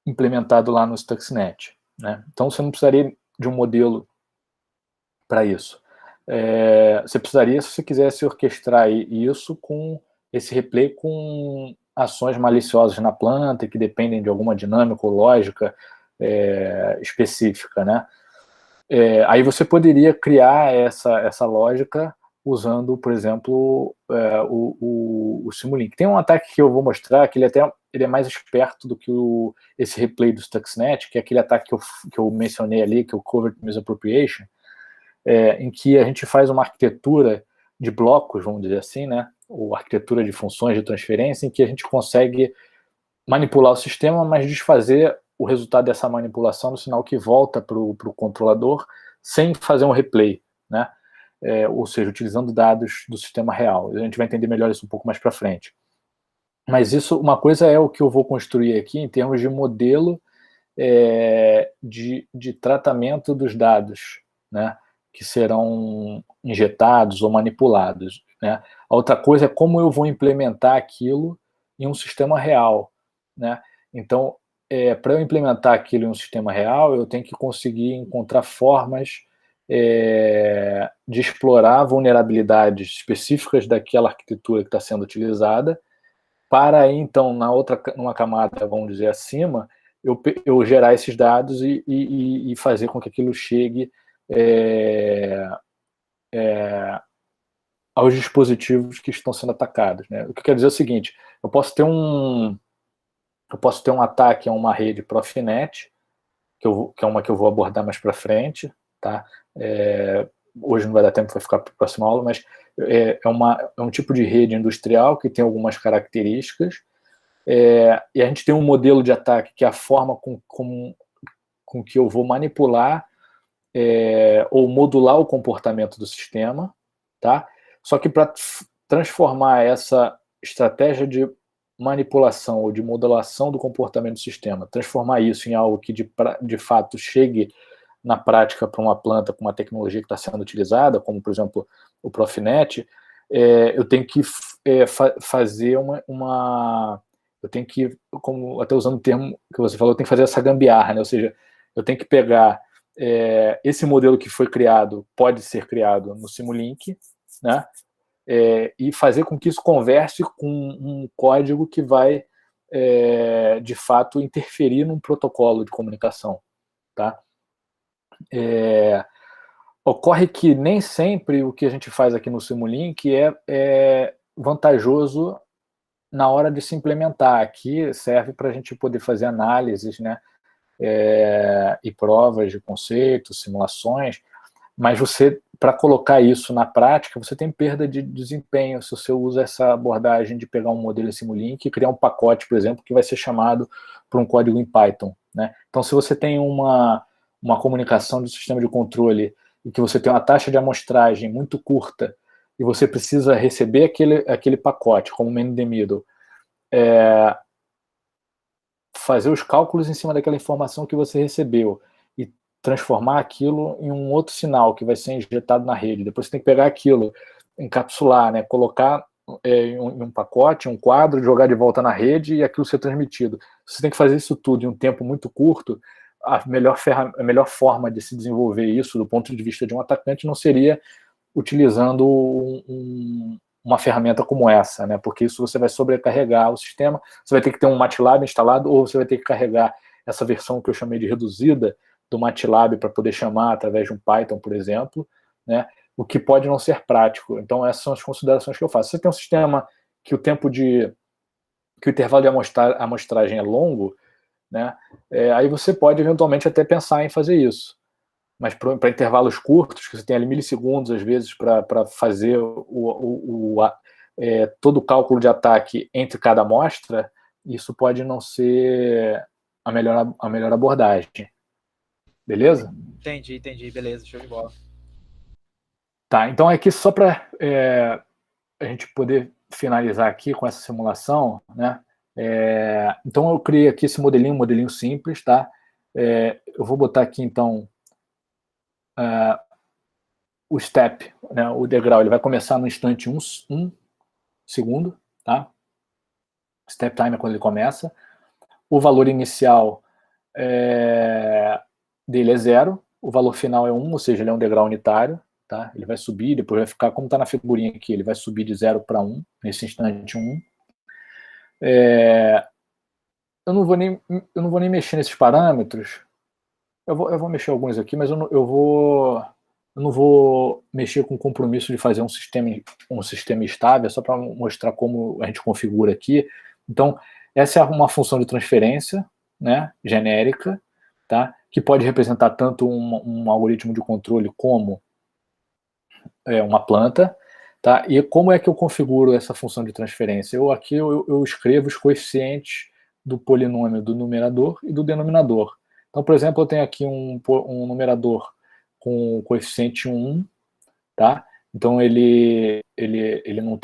implementado lá no Stuxnet, né? Então você não precisaria de um modelo para isso. Você precisaria, se você quisesse orquestrar isso com esse replay com ações maliciosas na planta que dependem de alguma dinâmica ou lógica específica, né? Aí você poderia criar essa lógica usando, por exemplo, o Simulink. Tem um ataque que eu vou mostrar que ele é mais esperto do que esse replay do Stuxnet, que é aquele ataque que eu mencionei ali, que é o Covert Misappropriation, em que a gente faz uma arquitetura de blocos, vamos dizer assim, né? Ou arquitetura de funções de transferência, em que a gente consegue manipular o sistema, mas desfazer o resultado dessa manipulação no sinal que volta para o controlador sem fazer um replay, né? Ou seja, utilizando dados do sistema real. A gente vai entender melhor isso um pouco mais para frente. Mas isso, uma coisa é o que eu vou construir aqui em termos de modelo de tratamento dos dados, né, que serão injetados ou manipulados, né? A outra coisa é como eu vou implementar aquilo em um sistema real, né? Então, para eu implementar aquilo em um sistema real, eu tenho que conseguir encontrar formas de explorar vulnerabilidades específicas daquela arquitetura que está sendo utilizada, para aí, então, numa camada, vamos dizer, acima, eu gerar esses dados e fazer com que aquilo chegue aos dispositivos que estão sendo atacados, né? O que quer dizer é o seguinte: eu posso ter um ataque a uma rede Profinet, que é uma que eu vou abordar mais para frente, tá? Hoje não vai dar tempo para ficar para a próxima aula, mas é um tipo de rede industrial que tem algumas características, e a gente tem um modelo de ataque que é a forma com que eu vou manipular ou modular o comportamento do sistema, tá? Só que para transformar essa estratégia de manipulação ou de modulação do comportamento do sistema, transformar isso em algo que de fato chegue na prática para uma planta com uma tecnologia que está sendo utilizada, como, por exemplo, o Profinet, eu tenho que fazer eu tenho que, como até usando o termo que você falou, eu tenho que fazer essa gambiarra, né? Ou seja, eu tenho que pegar esse modelo que foi criado, pode ser criado no Simulink, né? E fazer com que isso converse com um código que vai, de fato, interferir num protocolo de comunicação, tá? Ocorre que nem sempre o que a gente faz aqui no Simulink é vantajoso na hora de se implementar. Aqui serve para a gente poder fazer análises, né, e provas de conceitos, simulações, mas para colocar isso na prática, você tem perda de desempenho se você usa essa abordagem de pegar um modelo em Simulink e criar um pacote, por exemplo, que vai ser chamado por um código em Python, né? Então, se você tem uma comunicação de sistema de controle e que você tem uma taxa de amostragem muito curta e você precisa receber aquele pacote, como man in the middle, fazer os cálculos em cima daquela informação que você recebeu e transformar aquilo em um outro sinal que vai ser injetado na rede. Depois você tem que pegar aquilo, encapsular, né, colocar em um pacote, um quadro, jogar de volta na rede e aquilo ser transmitido. Você tem que fazer isso tudo em um tempo muito curto. A melhor forma de se desenvolver isso do ponto de vista de um atacante não seria utilizando uma ferramenta como essa, né? Porque isso você vai sobrecarregar o sistema, você vai ter que ter um MATLAB instalado, ou você vai ter que carregar essa versão que eu chamei de reduzida do MATLAB para poder chamar através de um Python, por exemplo, né? O que pode não ser prático. Então, essas são as considerações que eu faço. Se você tem um sistema que o intervalo de amostragem é longo, né? Aí você pode eventualmente até pensar em fazer isso. Mas para intervalos curtos, que você tem ali milissegundos, às vezes, para fazer todo o cálculo de ataque entre cada amostra, isso pode não ser a melhor abordagem. Beleza? Entendi, beleza, show de bola. Tá, então aqui só para a gente poder finalizar aqui com essa simulação, né? Então eu criei aqui esse modelinho, um modelinho simples, tá? Eu vou botar aqui então o step, né, o degrau, ele vai começar no instante 1 segundo, tá? Step time é quando ele começa. O valor inicial dele é 0, o valor final é 1, ou seja, ele é um degrau unitário, tá? Ele vai subir, depois vai ficar, como está na figurinha aqui, ele vai subir de 0 para 1, nesse instante 1. Eu não vou nem mexer nesses parâmetros. Eu vou mexer alguns aqui, mas eu não vou mexer com o compromisso de fazer um sistema estável, só para mostrar como a gente configura aqui. Então, essa é uma função de transferência, né, genérica, tá, que pode representar tanto um algoritmo de controle como uma planta. Tá? E como é que eu configuro essa função de transferência? Aqui eu escrevo os coeficientes do polinômio do numerador e do denominador. Então, por exemplo, eu tenho aqui um numerador com o coeficiente 1, tá? Então, ele não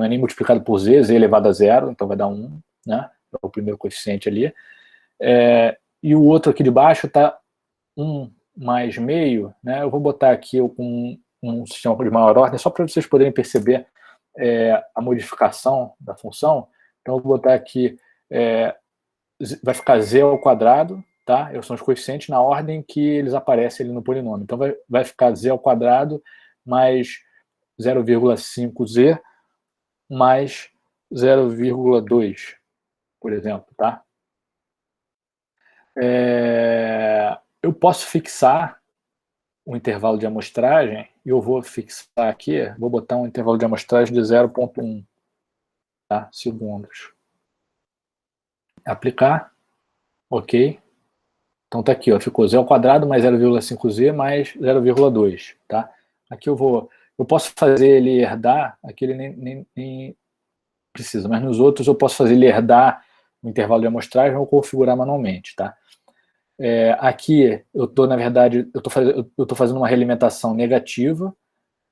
é nem multiplicado por z elevado a 0, então vai dar 1, né? É o primeiro coeficiente ali. E o outro aqui de baixo está 1 mais meio, né? Eu vou botar aqui com um sistema de maior ordem, só para vocês poderem perceber a modificação da função. Então, eu vou botar aqui, vai ficar z ao quadrado, tá? São os coeficientes na ordem que eles aparecem ali no polinômio. Então, vai ficar z ao quadrado mais 0,5z mais 0,2, por exemplo, tá? Eu posso fixar o intervalo de amostragem, e eu vou fixar aqui, vou botar um intervalo de amostragem de 0,1, tá? Segundos. Aplicar, ok. Então tá aqui, ó, ficou z ao quadrado mais 0,5z mais 0,2, tá? Aqui eu posso fazer ele herdar, aqui ele nem precisa, mas nos outros eu posso fazer ele herdar o intervalo de amostragem ou configurar manualmente, tá? Aqui na verdade, eu tô fazendo uma realimentação negativa,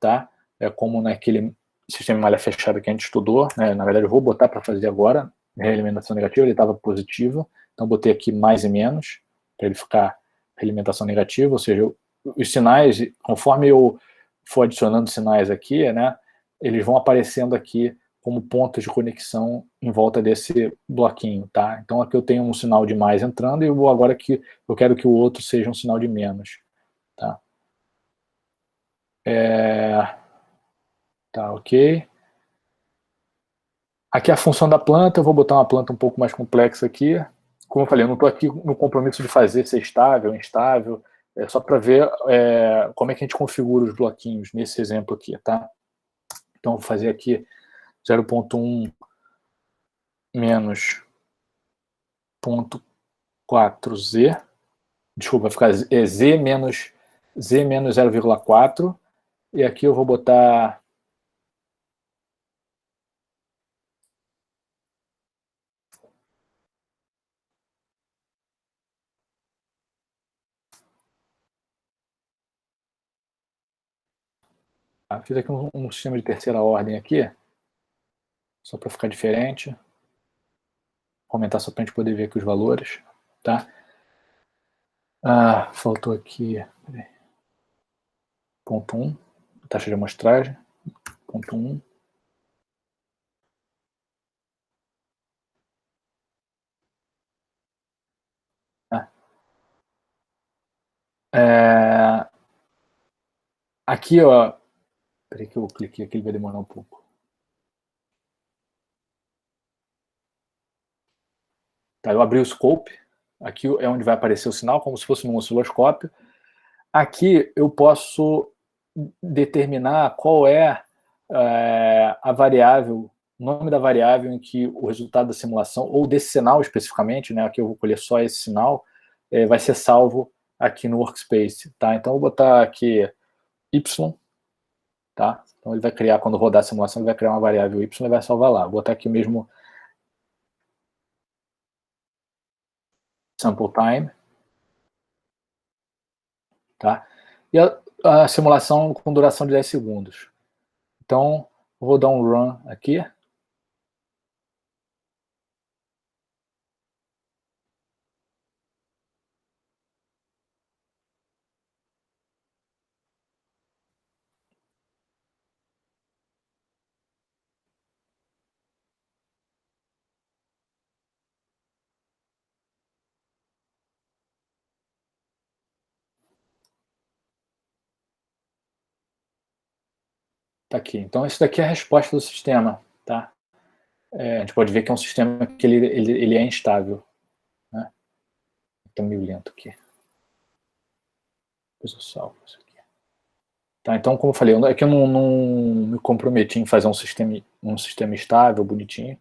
tá? Como naquele sistema de malha fechada que a gente estudou, né? Na verdade, eu vou botar para fazer agora, realimentação negativa, ele estava positivo, então botei aqui mais e menos, para ele ficar realimentação negativa, ou seja, os sinais, conforme eu for adicionando sinais aqui, né? Eles vão aparecendo aqui como pontos de conexão em volta desse bloquinho, tá? Então aqui eu tenho um sinal de mais entrando e agora eu quero que o outro seja um sinal de menos, tá? Tá, ok. Aqui a função da planta, eu vou botar uma planta um pouco mais complexa aqui. Como eu falei, eu não estou aqui no compromisso de fazer ser estável, instável, só para ver como é que a gente configura os bloquinhos nesse exemplo aqui, tá? Então eu vou fazer aqui 0,1 menos 0,4z, desculpa, vai ficar z menos 0,4, e aqui eu vou botar fiz aqui um sistema de terceira ordem aqui, só para ficar diferente. Vou aumentar só para a gente poder ver aqui os valores, tá? Faltou aqui, ponto 1, taxa de amostragem, ponto 1. Aqui, ó, peraí que eu cliquei aqui, ele vai demorar um pouco. Tá, eu abri o scope, aqui é onde vai aparecer o sinal, como se fosse num osciloscópio. Aqui eu posso determinar qual é a variável, o nome da variável em que o resultado da simulação, ou desse sinal especificamente, né, aqui eu vou colher só esse sinal, vai ser salvo aqui no workspace, tá? Então eu vou botar aqui y, tá? Então ele vai criar, quando rodar a simulação, ele vai criar uma variável y e vai salvar lá. Vou botar aqui mesmo sample time, tá? E a simulação com duração de 10 segundos. Então, eu vou dar um run aqui. Tá aqui. Então, isso daqui é a resposta do sistema, tá? A gente pode ver que é um sistema que ele é instável, né? Está meio lento aqui. Depois eu salvo isso aqui. Tá, então, como eu falei, é que eu não me comprometi em fazer um sistema estável, bonitinho.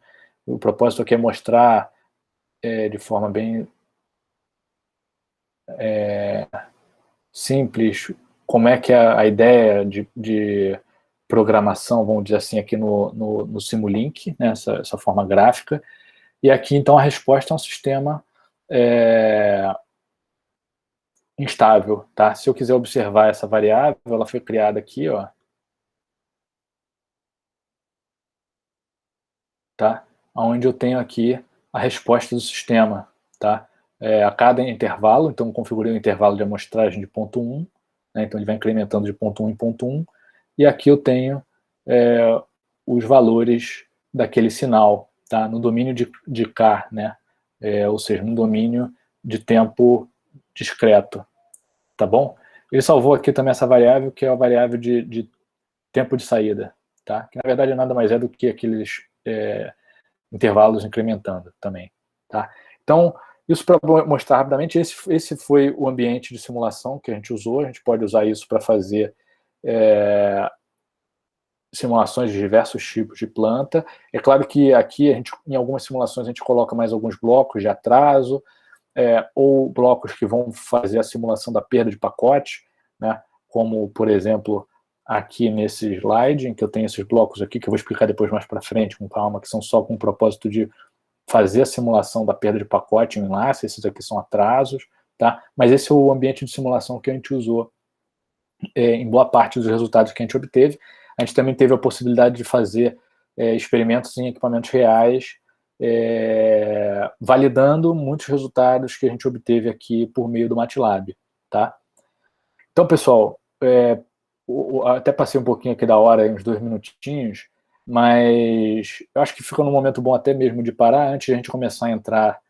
O propósito aqui é mostrar de forma bem simples como é que a ideia de programação, vamos dizer assim, aqui no Simulink, né, essa forma gráfica, E aqui, então, a resposta é um sistema instável, tá? Se eu quiser observar essa variável, ela foi criada aqui, ó, tá? Onde eu tenho aqui a resposta do sistema, tá? A cada intervalo, então eu configurei o intervalo de amostragem de ponto 1, né? Então ele vai incrementando de ponto 1 em ponto 1, e aqui eu tenho os valores daquele sinal, tá? No domínio de K, né? Ou seja, no domínio de tempo discreto, tá bom? Ele salvou aqui também essa variável, que é a variável de tempo de saída, tá? Que na verdade nada mais é do que aqueles intervalos incrementando também, tá? Então, isso para mostrar rapidamente, esse foi o ambiente de simulação que a gente usou. A gente pode usar isso para fazer simulações de diversos tipos de planta. É claro que aqui, em algumas simulações, a gente coloca mais alguns blocos de atraso, ou blocos que vão fazer a simulação da perda de pacote, né? Como, por exemplo, aqui nesse slide, em que eu tenho esses blocos aqui, que eu vou explicar depois mais para frente, com calma, que são só com o propósito de fazer a simulação da perda de pacote em enlace. Esses aqui são atrasos, tá? Mas esse é o ambiente de simulação que a gente usou em boa parte dos resultados que a gente obteve. A gente também teve a possibilidade de fazer experimentos em equipamentos reais, validando muitos resultados que a gente obteve aqui por meio do MATLAB, tá? Então, pessoal, até passei um pouquinho aqui da hora, uns 2 minutinhos, mas eu acho que fica num momento bom até mesmo de parar, antes de a gente começar a entrar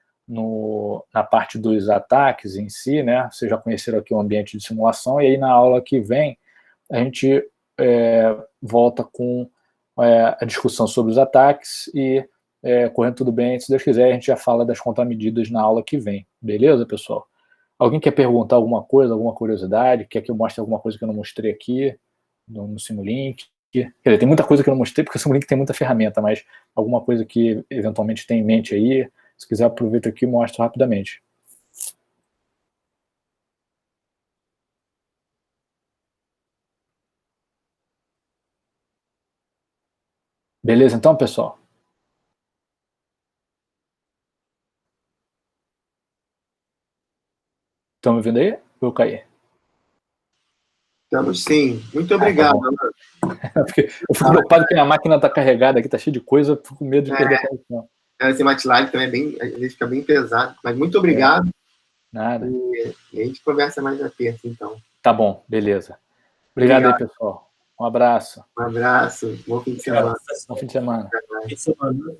na parte dos ataques em si, né? Vocês já conheceram aqui o ambiente de simulação, e aí na aula que vem a gente volta com a discussão sobre os ataques e, correndo tudo bem, se Deus quiser, a gente já fala das contramedidas na aula que vem. Beleza, pessoal? Alguém quer perguntar alguma coisa, alguma curiosidade? Quer que eu mostre alguma coisa que eu não mostrei aqui no Simulink? Quer dizer, tem muita coisa que eu não mostrei, porque o Simulink tem muita ferramenta, mas alguma coisa que eventualmente tem em mente aí, se quiser, aproveita aqui e mostro rapidamente. Beleza, então, pessoal? Estão me ouvindo aí? Ou eu caí? Estamos sim. Muito obrigado, Alan. Eu fico preocupado que a máquina está carregada aqui, está cheia de coisa, fico com medo de perder a conexão. Esse MATLAB também às vezes fica bem pesado, mas muito obrigado. Nada. E a gente conversa mais na terça, então. Tá bom, beleza. Obrigado aí, pessoal. Um abraço. Um abraço. Bom fim de semana. Bom fim de semana. Fim de semana.